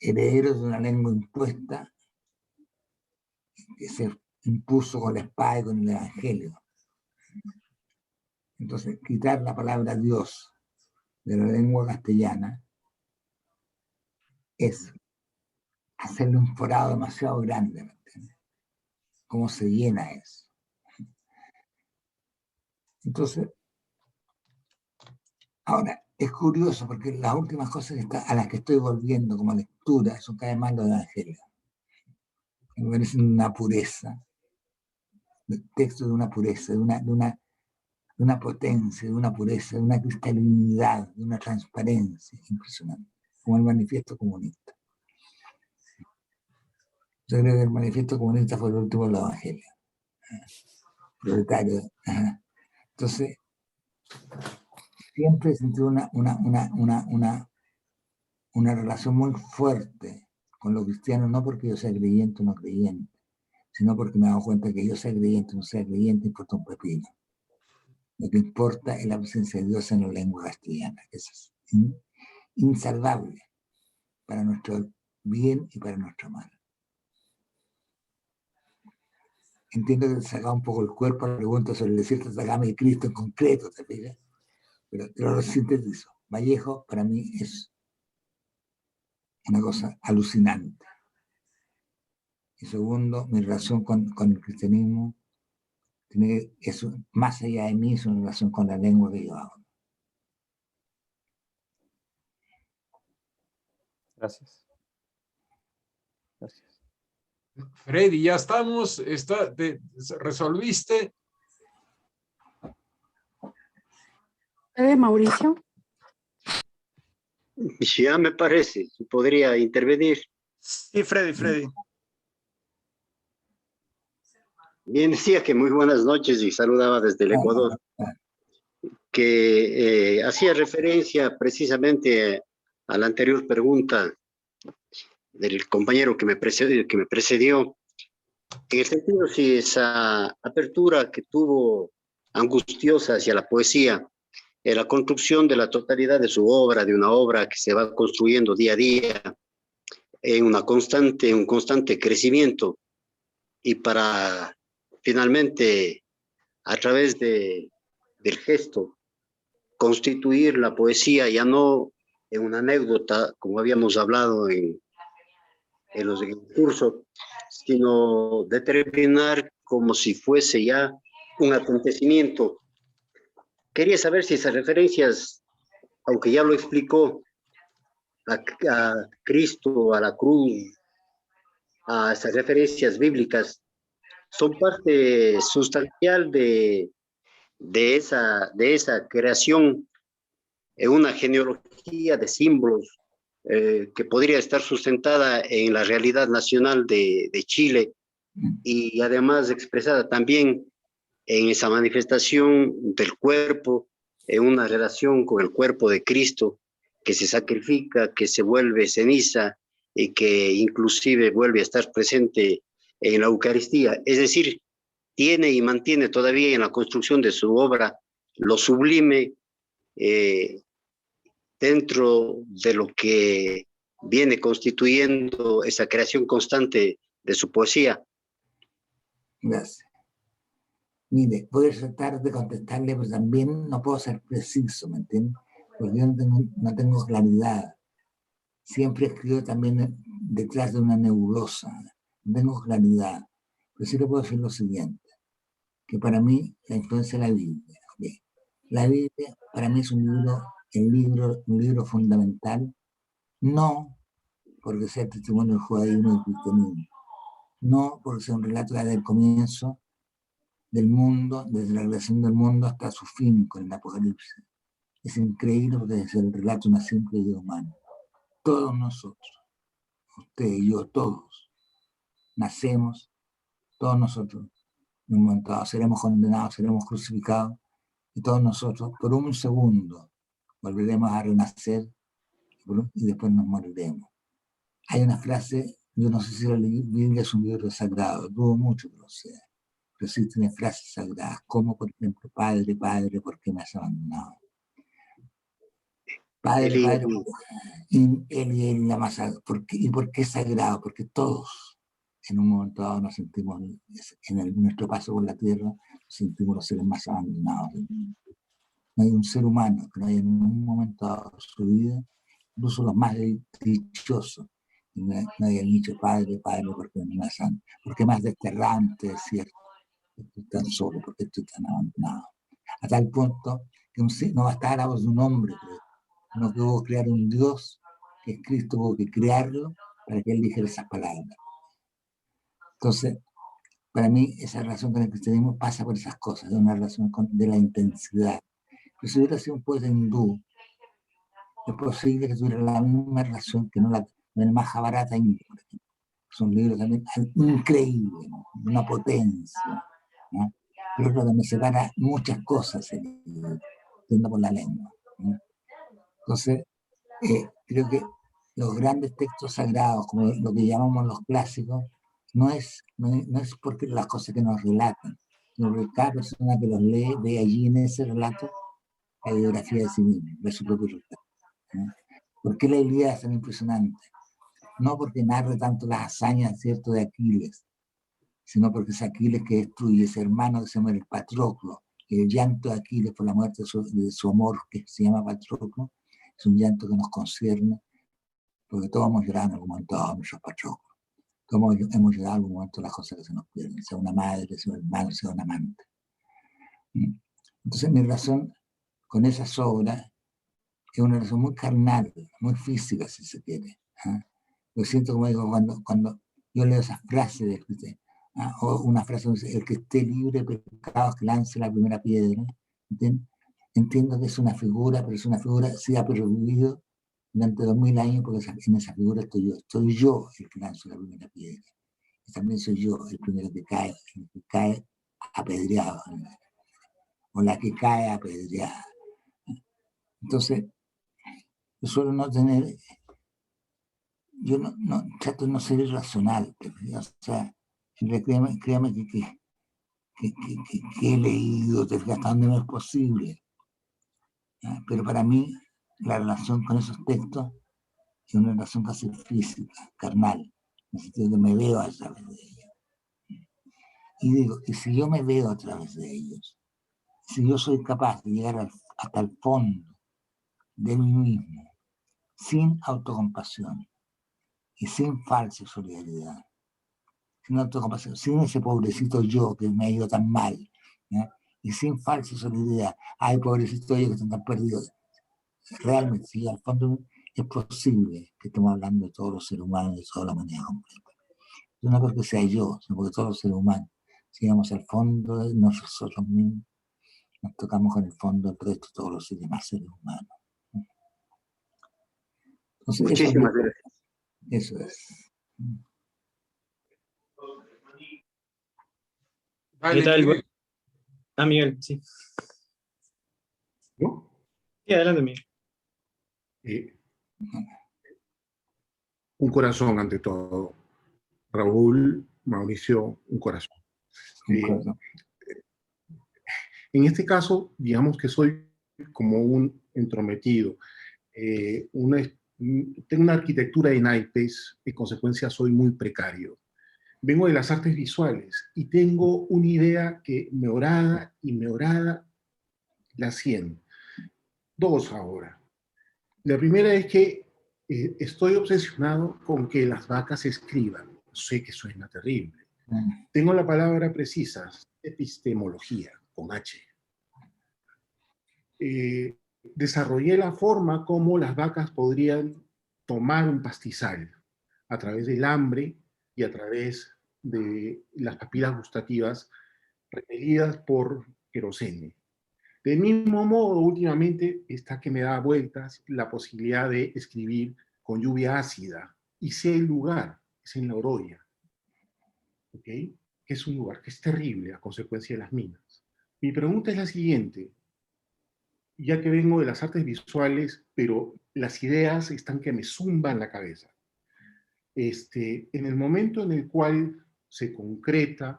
herederos de una lengua impuesta que se impuso con la espada y con el evangelio. Entonces, quitar la palabra Dios de la lengua castellana es hacerle un forado demasiado grande, ¿me entiendes? Cómo se llena eso. Entonces, ahora, es curioso porque las últimas cosas a las que estoy volviendo como lectura son cada vez más los evangelios. Me parecen una pureza, el texto de una pureza, de una potencia, de una pureza, de una cristalinidad, de una transparencia impresionante, como el manifiesto comunista. Yo creo que el manifiesto comunista fue el último de los evangelios. Proletario. Entonces, siempre he sentido una relación muy fuerte con los cristianos, no porque yo sea creyente o no creyente, sino porque me he dado cuenta que yo sea creyente o no sea creyente importa un pepino. Lo que importa es la presencia de Dios en la lengua castellana, que eso es insalvable para nuestro bien y para nuestro mal. Entiendo que te sacaba un poco el cuerpo la pregunta sobre el desierto de Atacama y Cristo en concreto, ¿te fijas? Pero te lo sintetizo. Vallejo para mí es una cosa alucinante. Y segundo, mi relación con el cristianismo tiene eso, más allá de mí, es una relación con la lengua que yo hago. Gracias. Gracias. Freddy, ya estamos, ¿resolviste? Mauricio. Ya me parece, podría intervenir. Sí, Freddy. Bien, decía que muy buenas noches y saludaba desde el Ecuador, que hacía referencia precisamente a la anterior pregunta del compañero que me precedió, en el sentido si esa apertura que tuvo angustiosa hacia la poesía, en la construcción de la totalidad de su obra, de una obra que se va construyendo día a día, en un constante crecimiento, y para finalmente, a través del gesto, constituir la poesía ya no en una anécdota, como habíamos hablado en el curso, sino determinar como si fuese ya un acontecimiento. Quería saber si esas referencias, aunque ya lo explicó, a Cristo, a la cruz, a esas referencias bíblicas, son parte sustancial de esa creación en una genealogía de símbolos que podría estar sustentada en la realidad nacional de Chile y además expresada también en esa manifestación del cuerpo, en una relación con el cuerpo de Cristo, que se sacrifica, que se vuelve ceniza y que inclusive vuelve a estar presente en la Eucaristía. Es decir, tiene y mantiene todavía en la construcción de su obra lo sublime dentro de lo que viene constituyendo esa creación constante de su poesía. Gracias. Mire, voy a tratar de contestarle, pero también no puedo ser preciso, ¿me entiende? Porque yo no tengo claridad. Siempre escribo también detrás de una nebulosa. No tengo claridad. Pero sí le puedo decir lo siguiente, que para mí la influencia de la Biblia. ¿Okay? La Biblia para mí es un libro fundamental, no porque sea el testimonio del judaísmo y del cristianismo, no porque sea un relato desde el comienzo del mundo, desde la creación del mundo hasta su fin con el Apocalipsis. Es increíble porque es el relato de una simple vida humana. Todos nosotros, usted y yo, todos, nacemos, todos nosotros, en un momento dado, seremos condenados, seremos crucificados, y todos nosotros, por un segundo, volveremos a renacer y después nos moriremos. Hay una frase, yo no sé si la Biblia es un libro sagrado, dudo mucho que lo sea, pero sí tiene frases sagradas, como por ejemplo, Padre, Padre, ¿por qué me has abandonado? Padre, Padre, Eli, la masa, ¿y por qué es sagrado? Porque todos en un momento dado nos sentimos, nuestro paso por la tierra, nos sentimos los seres más abandonados. No hay un ser humano que no haya en un momento dado de su vida, incluso los más dichosos, no haya dicho Padre, Padre, porque más desterrante, es cierto, estoy tan solo, porque estoy tan abandonado. A tal punto que no bastaba la voz de un hombre, no que hubo que crear un Dios, que es Cristo, hubo que crearlo para que él dijera esas palabras. Entonces, para mí, esa relación con el cristianismo pasa por esas cosas, de una relación de la intensidad. Pero si hubiera sido un poeta hindú, es posible que tuviera la misma relación que no el Mahabharata hindú, por ejemplo. Son libros también increíbles, ¿no? Una potencia, ¿no? Pero lo que me separa muchas cosas, entiendo por la lengua, ¿no? Entonces, creo que los grandes textos sagrados, como lo que llamamos los clásicos, no es porque las cosas que nos relatan, sino que cada persona que los lee ve allí en ese relato la biografía de sí mismo, de su propio relato, ¿no? ¿Por qué la Ilíada es tan impresionante? No porque narre tanto las hazañas, ¿cierto?, de Aquiles, sino porque es Aquiles que destruye, ese hermano que se llama el Patroclo, y el llanto de Aquiles por la muerte de su amor, que se llama Patroclo, es un llanto que nos concierne, porque todos hemos llorado en algún momento a nuestros Patroclos. Todos hemos llorado en algún momento las cosas que se nos pierden, sea una madre, sea un hermano, sea un amante. Entonces mi relación con esas obras es una relación muy carnal, muy física, si se quiere. Lo siento, como digo, cuando yo leo esas frases de Cristo, o una frase donde dice, el que esté libre de pecados que lance la primera piedra. ¿Entiendes? Entiendo que es una figura, pero es una figura, sí ha pervivido durante 2000 años, porque en esa figura estoy yo el que lanzo la primera piedra. Y también soy yo el primero que cae apedreado, o la que cae apedreada. Entonces, yo suelo no tener, yo no trato de no ser irracional, pero, o sea, créame que he leído, hasta donde no es posible. ¿Ya? Pero para mí, la relación con esos textos es una relación casi física, carnal, en el sentido que me veo a través de ellos. Y digo, y si yo me veo a través de ellos, si yo soy capaz de llegar hasta el fondo de mí mismo, sin autocompasión y sin falsa solidaridad, sin autocompasión, sin ese pobrecito yo que me ha ido tan mal, ¿ya? Y sin falsa solidaridad, ay, pobrecito yo que están tan perdidos. Realmente, sí, al fondo es posible que estemos hablando de todos los seres humanos, de toda la humanidad completa. No porque sea yo, sino porque todos los seres humanos, si vamos al fondo de nosotros mismos, nos tocamos con el fondo del resto de todos los demás seres humanos. Entonces, Muchísimas gracias. Eso es. Dale, ¿Qué tal? Miguel. Miguel, sí. ¿No? Sí, adelante, Miguel. Un corazón ante todo. Raúl, Mauricio, un corazón. En este caso, digamos que soy como un entrometido. Tengo una arquitectura de naipes, en consecuencia soy muy precario. Vengo de las artes visuales y tengo una idea que mejorada la 100. Dos ahora. La primera es que estoy obsesionado con que las vacas escriban. Sé que suena terrible. Tengo la palabra precisa, epistemología, con H. Desarrollé la forma como las vacas podrían tomar un pastizal a través del hambre y a través de las papilas gustativas repelidas por querosene. Del mismo modo, últimamente está que me da vueltas la posibilidad de escribir con lluvia ácida, y sé el lugar, es en La Oroya, ¿ok? Que es un lugar que es terrible a consecuencia de las minas. Mi pregunta es la siguiente, ya que vengo de las artes visuales, pero las ideas están que me zumban la cabeza. En el momento en el cual se concreta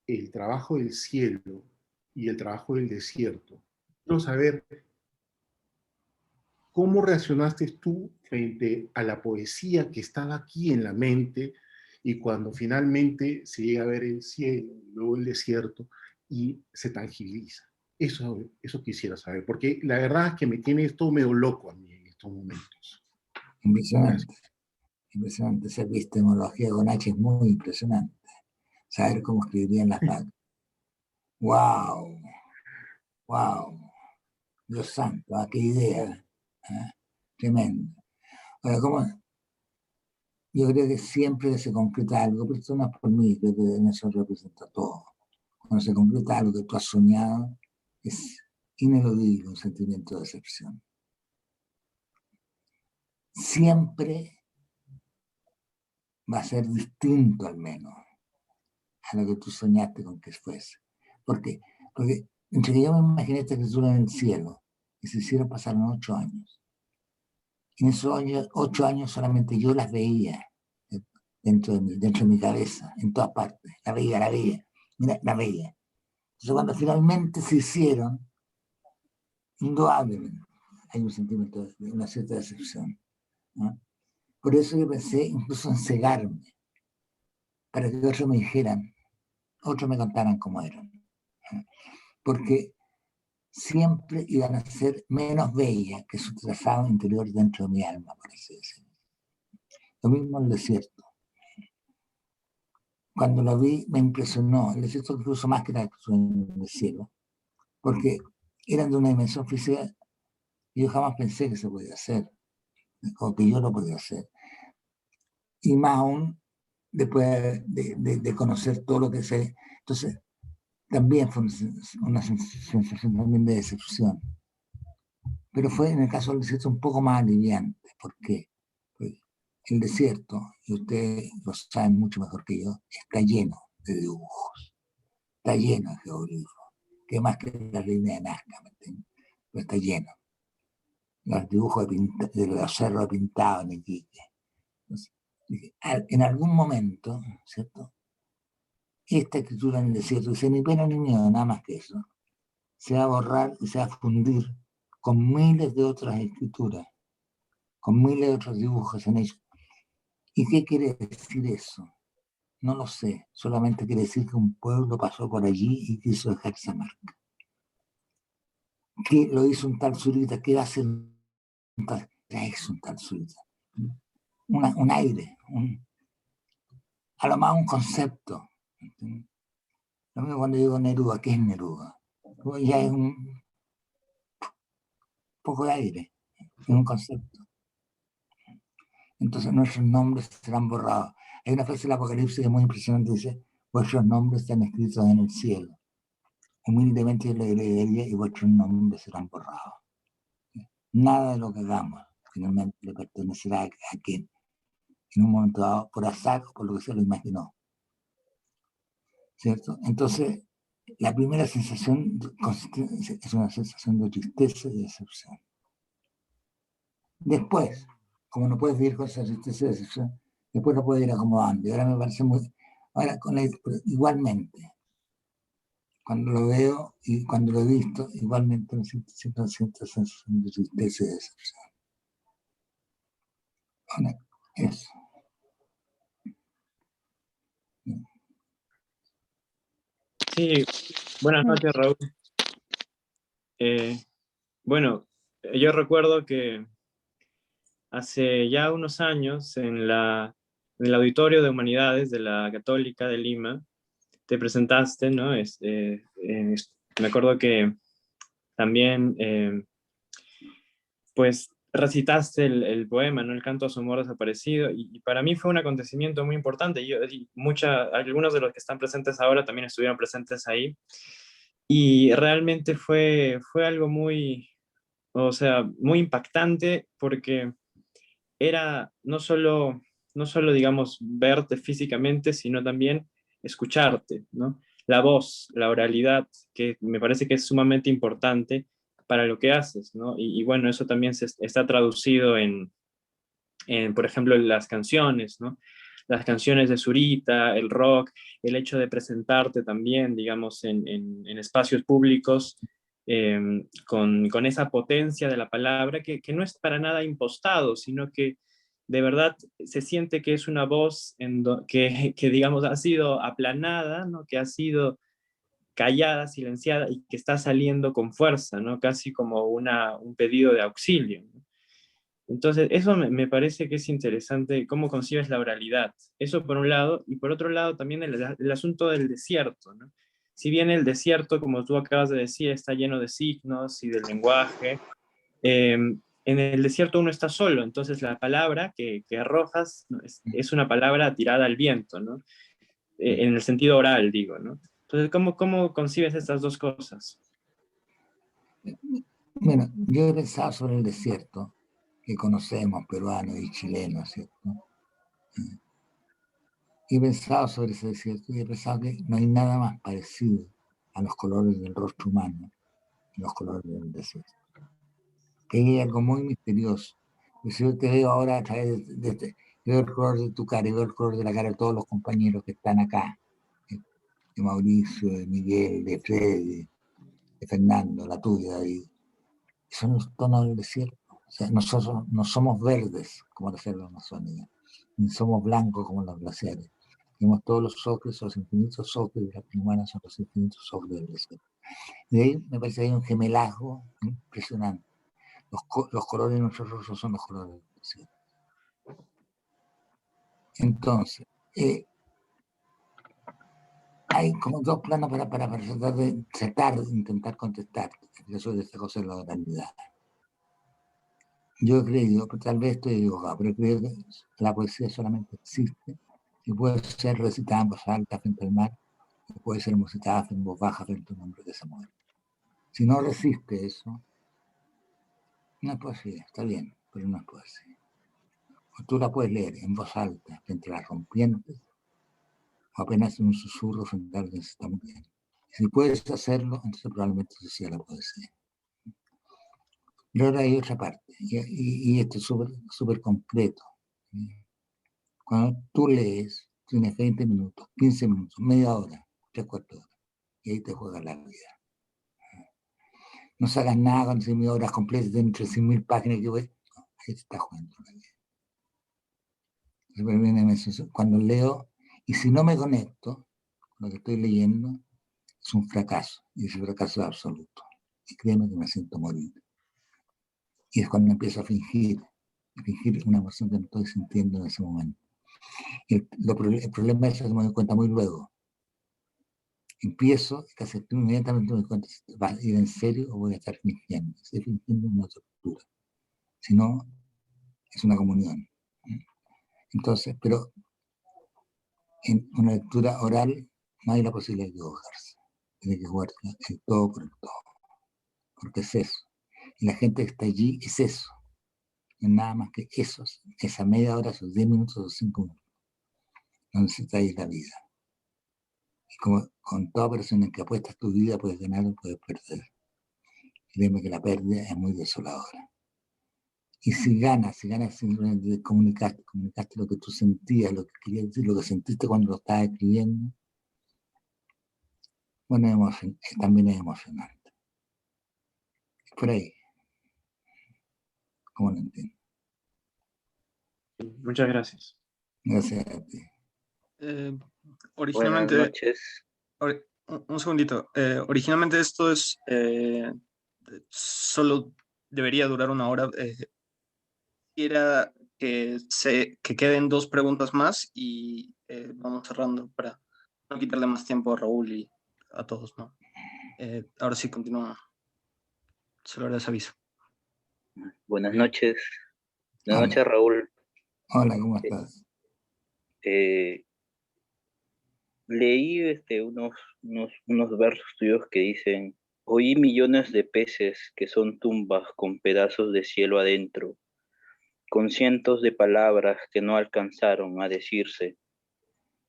el trabajo del cielo y el trabajo del desierto, quiero saber cómo reaccionaste tú frente a la poesía que estaba aquí en la mente y cuando finalmente se llega a ver el cielo, luego el desierto y se tangibiliza. Eso quisiera saber, porque la verdad es que me tiene esto medio loco a mí en estos momentos. Impresionante. Impresionante. Esa epistemología con H es muy impresionante. Saber cómo escribirían las vacas. ¡Wow! ¡Wow! Dios santo, qué idea. Tremendo. Ahora, ¿cómo? Yo creo que siempre que se concreta algo, pero esto no es por mí, creo que en eso representa todo. Cuando se concreta algo que tú has soñado, es ineludible un sentimiento de decepción. Siempre va a ser distinto, al menos, a lo que tú soñaste con que fuese. ¿Por qué? Porque entre que yo me imaginé esta escritura en el cielo, y se hicieron pasaron 8 años. En esos 8 años solamente yo las veía dentro de mi cabeza, en todas partes. La veía. Mira, la veía. Entonces, cuando finalmente se hicieron, indudablemente hay un sentimiento de una cierta decepción, ¿no? Por eso yo pensé incluso en cegarme, para que otros me dijeran, otros me contaran cómo eran, ¿no? Porque siempre iban a ser menos bellas que su trazado interior dentro de mi alma, por así decirlo. Lo mismo en el desierto. Cuando lo vi me impresionó, el desierto incluso más que la en el cielo, porque eran de una dimensión física que yo jamás pensé que se podía hacer, o que yo lo podía hacer. Y más aún después de conocer todo lo que sé. Entonces, también fue una sensación también de decepción. Pero fue en el caso del desierto un poco más aliviante. ¿Por qué? Pues el desierto, y ustedes lo saben mucho mejor que yo, está lleno de dibujos, está lleno de geoglifos, que más que la línea de Nazca, ¿me entiendes? Pero está lleno. Los dibujos de los cerros pintados en Iquique. Entonces, en algún momento, ¿cierto? Esta escritura en el desierto, dice ni pena ni miedo, nada más que eso, se va a borrar y se va a fundir con miles de otras escrituras, con miles de otros dibujos en ellos. ¿Y qué quiere decir eso? No lo sé, solamente quiere decir que un pueblo pasó por allí y quiso dejar esa marca. ¿Qué lo hizo un tal Zurita? ¿Qué va a hacer un tal? ¿Qué es un tal Zurita? Un aire, a lo más un concepto. ¿Entiendes? Lo mismo cuando digo Neruda, ¿qué es Neruda? Pues ya es un poco de aire, es un concepto. Entonces nuestros nombres serán borrados. Hay una frase del Apocalipsis que es muy impresionante, dice, vuestros nombres están escritos en el cielo. Humildemente yo le agregaría y vuestros nombres serán borrados. Nada de lo que hagamos finalmente le pertenecerá a quien en un momento dado, por azar o por lo que se lo imaginó. ¿Cierto? Entonces, la primera sensación es una sensación de tristeza y decepción. Después, como no puedes vivir con esa tristeza y decepción, después lo puedes ir acomodando. Y ahora me parece muy... Ahora, igualmente, cuando lo veo y cuando lo he visto, igualmente me siento sensación de tristeza y decepción. Bueno, eso. Sí, buenas noches, Raúl. Bueno, yo recuerdo que hace ya unos años en el Auditorio de Humanidades de la Católica de Lima te presentaste, ¿no? Me acuerdo que también pues recitaste el poema, ¿no? El canto a su amor desaparecido, y para mí fue un acontecimiento muy importante. Algunos de los que están presentes ahora también estuvieron presentes ahí, y realmente fue algo muy, o sea, muy impactante, porque era no solo, digamos, verte físicamente, sino también escucharte, ¿no? La voz, la oralidad, que me parece que es sumamente importante para lo que haces, ¿no? Y bueno, eso también está traducido por ejemplo, en las canciones, ¿no? Las canciones de Zurita, el rock, el hecho de presentarte también, digamos, en espacios públicos, con esa potencia de la palabra que no es para nada impostado, sino que de verdad se siente que es una voz que, digamos, ha sido aplanada, ¿no? Que ha sido callada, silenciada, y que está saliendo con fuerza, ¿no? Casi como un pedido de auxilio, ¿no? Entonces, eso me parece que es interesante, cómo concibes la oralidad. Eso por un lado, y por otro lado también el asunto del desierto, ¿no? Si bien el desierto, como tú acabas de decir, está lleno de signos y del lenguaje, en el desierto uno está solo, entonces la palabra que arrojas, ¿no? es una palabra tirada al viento, ¿no? En el sentido oral, digo, ¿no? Entonces, ¿cómo concibes estas dos cosas? Bueno, yo he pensado sobre el desierto que conocemos, peruanos y chilenos, ¿cierto? He pensado sobre ese desierto y he pensado que no hay nada más parecido a los colores del rostro humano, los colores del desierto. Que hay algo muy misterioso. Y si yo te veo ahora a través veo el color de tu cara y veo el color de la cara de todos los compañeros que están acá, de Mauricio, de Miguel, de Freddy, de Fernando, la tuya, David. Son los tonos del desierto. O sea, nosotros no somos verdes como la selva amazónica, ni somos blancos como los glaciares. Tenemos todos los ocres, los infinitos ocres de la primavera son los infinitos ocres del desierto. De ahí me parece que hay un gemelazo impresionante. Los colores de nuestros rostros son los colores del desierto. Entonces, hay como dos planos para tratar de intentar contestar eso de esta cosa de la oralidad. Yo he creído, tal vez estoy equivocado, pero creo que la poesía solamente existe y puede ser recitada en voz alta frente al mar, y puede ser musitada en voz baja frente a un hombre que se muere. Si no resiste eso, No es poesía, está bien, pero no es poesía. O tú la puedes leer en voz alta, frente a las rompientes, o apenas en un susurro frente a alguien que se está muriendo. Si puedes hacerlo, entonces probablemente eso sea la poesía. Pero ahora hay otra parte, y esto es súper concreto. Cuando tú lees, tienes 20 minutos, 15 minutos, media hora, 3/4 horas, y ahí te juega la vida. No sacas nada con 100.000 horas completas, dentro de 100.000 páginas que voy, no, ahí te está jugando la vida. Cuando leo, y si no me conecto con lo que estoy leyendo, es un fracaso, y ese fracaso es absoluto. Y créeme que me siento morir. Y es cuando empiezo a fingir una emoción que no estoy sintiendo en ese momento. El problema es que me doy cuenta muy luego. Empiezo, casi inmediatamente me doy cuenta si va a ir en serio o voy a estar fingiendo. Estoy fingiendo una tortura. Si no, es una comunión. Entonces, pero en una lectura oral no hay la posibilidad de equivocarse. Tiene que jugar el todo por el todo. Porque es eso. Y la gente que está allí es eso. No es nada más que esos, esa media hora, esos 10 minutos, esos 5 minutos. No necesitáis la vida. Y como con toda persona en que apuestas tu vida, puedes ganar o puedes perder. Créeme que la pérdida es muy desoladora. Y si ganas simplemente comunicaste lo que tú sentías, lo que querías decir, lo que sentiste cuando lo estabas escribiendo, bueno, también es emocionante. Por ahí, ¿cómo lo entiendes? Muchas gracias. Gracias a ti. Originalmente, Buenas noches. un segundito. Originalmente esto es solo debería durar 1 hora. Era que queden 2 preguntas más y vamos cerrando para no quitarle más tiempo a Raúl y a todos, ¿no? Ahora sí, continúa. Solo les aviso. Buenas noches. Buenas Hola. noches, Raúl. Hola, ¿cómo estás? Leí unos versos tuyos que dicen: oí millones de peces que son tumbas con pedazos de cielo adentro, con cientos de palabras que no alcanzaron a decirse.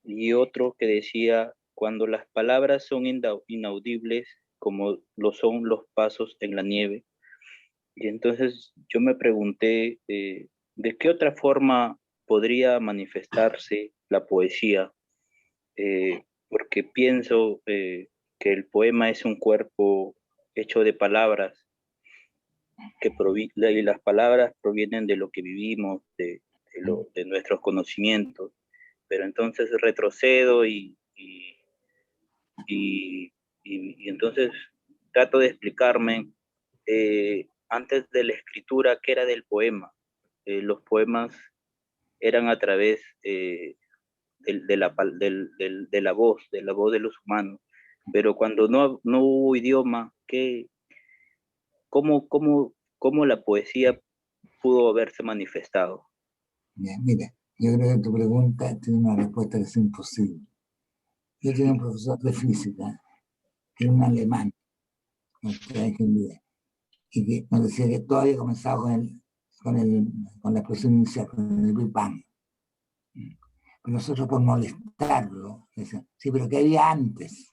Y otro que decía: cuando las palabras son inaudibles, como lo son los pasos en la nieve. Y entonces yo me pregunté, ¿de qué otra forma podría manifestarse la poesía? Porque pienso que el poema es un cuerpo hecho de palabras, y las palabras provienen de lo que vivimos, de nuestros conocimientos. Pero entonces retrocedo y entonces trato de explicarme, antes de la escritura, qué era del poema. Los poemas eran a través de la voz de los humanos. Pero cuando no hubo idioma, ¿cómo la poesía pudo haberse manifestado? Bien, mira, yo creo que tu pregunta tiene una respuesta que es imposible. Yo tenía un profesor de física, que era un alemán, y que nos decía que todo había comenzado con la explosión inicial, con el Big Bang. Pero nosotros, por molestarlo, decíamos: sí, pero ¿qué había antes?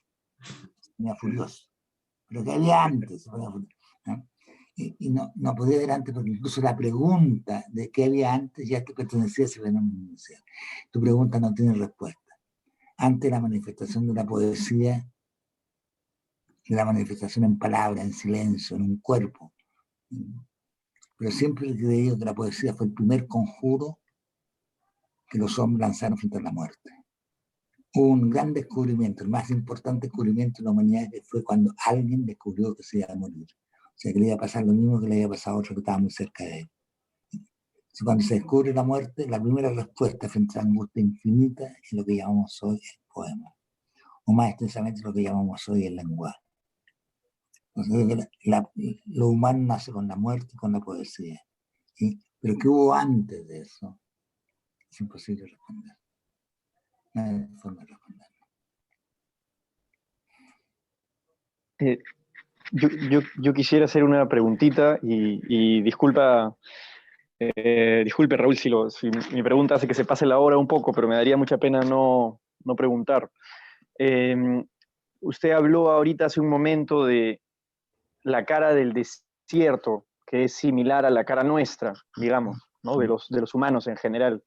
Se ponía furioso. ¿Pero qué había antes? Se ponía furioso, ¿no? Y no podía ver antes, porque incluso la pregunta de qué había antes ya que pertenecía a ese fenómeno inicial. Tu pregunta no tiene respuesta. Ante la manifestación de la poesía, de la manifestación en palabras, en silencio, en un cuerpo. Pero siempre he creído que la poesía fue el primer conjuro que los hombres lanzaron frente a la muerte. Hubo un gran descubrimiento, el más importante descubrimiento de la humanidad, que fue cuando alguien descubrió que se iba a morir. O sea, que le iba a pasar lo mismo que le había pasado a otro que estaba muy cerca de él. Entonces, cuando se descubre la muerte, la primera respuesta frente a la angustia infinita es lo que llamamos hoy el poema, o más extensamente lo que llamamos hoy el lenguaje. Entonces, lo humano nace con la muerte y con la poesía. ¿Sí? Pero ¿qué hubo antes de eso? Es imposible responder. No hay forma de responder. Yo quisiera hacer una preguntita y disculpe Raúl si mi pregunta hace que se pase la hora un poco, pero me daría mucha pena no preguntar. Usted habló ahorita hace un momento de la cara del desierto, que es similar a la cara nuestra, digamos, ¿no? de los humanos en general.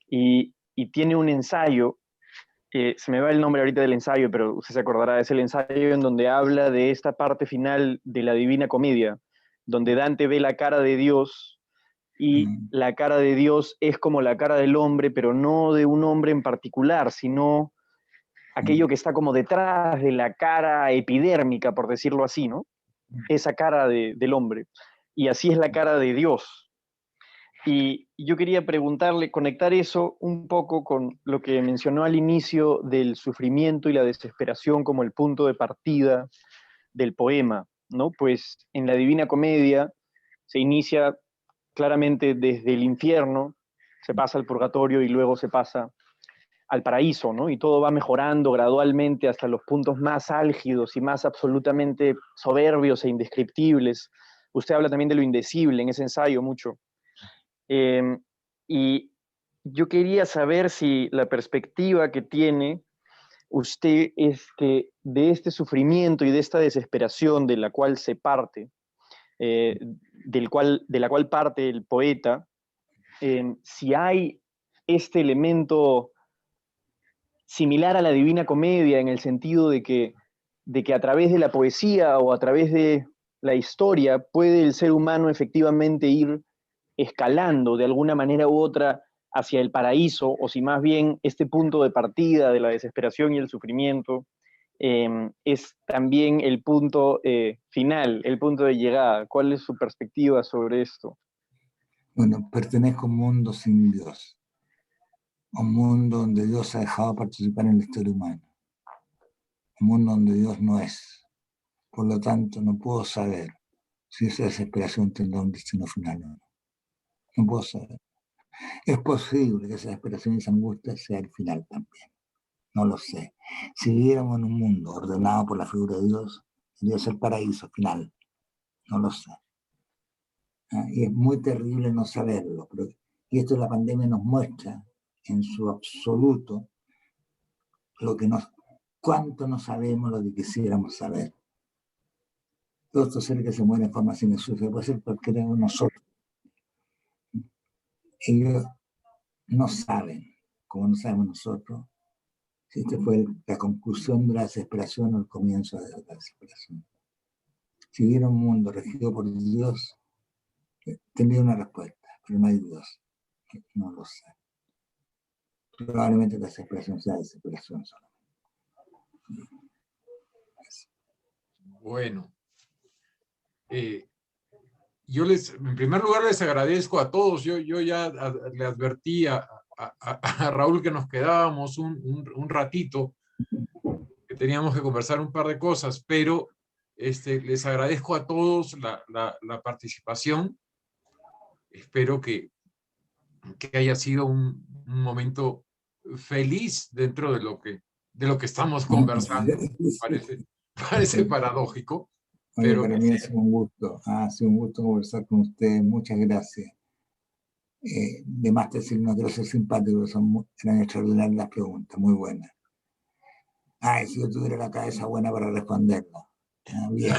Y tiene un ensayo, se me va el nombre ahorita del ensayo, pero usted se acordará, es el ensayo en donde habla de esta parte final de la Divina Comedia, donde Dante ve la cara de Dios y la cara de Dios es como la cara del hombre, pero no de un hombre en particular, sino aquello que está como detrás de la cara epidérmica, por decirlo así, ¿no? Esa cara del hombre. Y así es la cara de Dios. Y yo quería preguntarle, conectar eso un poco con lo que mencionó al inicio del sufrimiento y la desesperación como el punto de partida del poema, ¿no? Pues en la Divina Comedia se inicia claramente desde el infierno, se pasa al purgatorio y luego se pasa al paraíso, ¿no? Y todo va mejorando gradualmente hasta los puntos más álgidos y más absolutamente soberbios e indescriptibles. Usted habla también de lo indecible en ese ensayo mucho. Y yo quería saber si la perspectiva que tiene usted es que de este sufrimiento y de esta desesperación de la cual se parte, de la cual parte el poeta, si hay este elemento similar a la Divina Comedia en el sentido de que a través de la poesía o a través de la historia puede el ser humano efectivamente ir escalando de alguna manera u otra hacia el paraíso, o si más bien este punto de partida de la desesperación y el sufrimiento es también el punto final, el punto de llegada. ¿Cuál es su perspectiva sobre esto? Bueno, pertenezco a un mundo sin Dios, a un mundo donde Dios ha dejado participar en la historia humana, un mundo donde Dios no es. Por lo tanto, no puedo saber si esa desesperación tendrá un destino final o no. No puedo saber. Es posible que esa desesperación y esa angustia sea el final también. No lo sé. Si viviéramos en un mundo ordenado por la figura de Dios, sería el paraíso final. No lo sé. Y es muy terrible no saberlo. Y esto la pandemia nos muestra en su absoluto cuánto no sabemos lo que quisiéramos saber. Todos estos seres que se mueren en forma silenciosa, puede ser cualquiera de nosotros. Ellos no saben, como no sabemos nosotros, si esta fue la conclusión de la desesperación o el comienzo de la desesperación. Si hubiera un mundo regido por Dios, tendría una respuesta, pero no hay Dios. No lo sé. Probablemente la desesperación sea desesperación solamente. Bueno, yo en primer lugar les agradezco a todos. Yo ya le advertí a Raúl que nos quedábamos un ratito, que teníamos que conversar un par de cosas, pero les agradezco a todos la participación. Espero que haya sido un momento feliz dentro de lo que estamos conversando. Parece paradójico. Oye, pero para mí ha sido un gusto. Ha sido un gusto conversar con ustedes. Muchas gracias. De más decir, no quiero ser simpático, eran extraordinarias las preguntas, muy buenas. Y si yo tuviera la cabeza buena para responderla. Bien.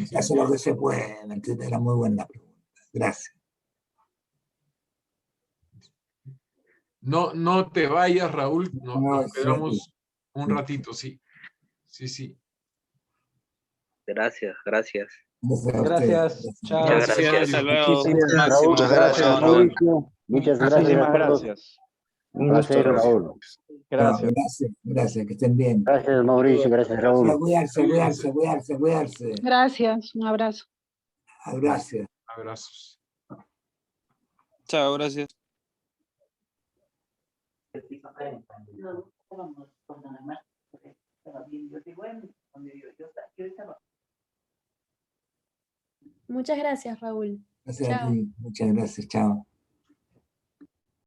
Se hace lo que se puede, ¿me entiendes? Era muy buena la pregunta. Gracias. No te vayas, Raúl. Nos quedamos sí. un ratito, sí. Sí. Gracias. Gracias. Chao. Muchas gracias. Hasta luego. Raúl, Máximo. gracias, Mauricio. Muchas gracias Muchísimas a todos. gracias. Un placer, Raúl. Gracias, que estén bien. Gracias, Mauricio, gracias, Raúl. Cuidarse. Gracias, un abrazo. Gracias. Abrazos. Chao, gracias. Muchas gracias, Raúl. Gracias a ti. Muchas gracias. Chao.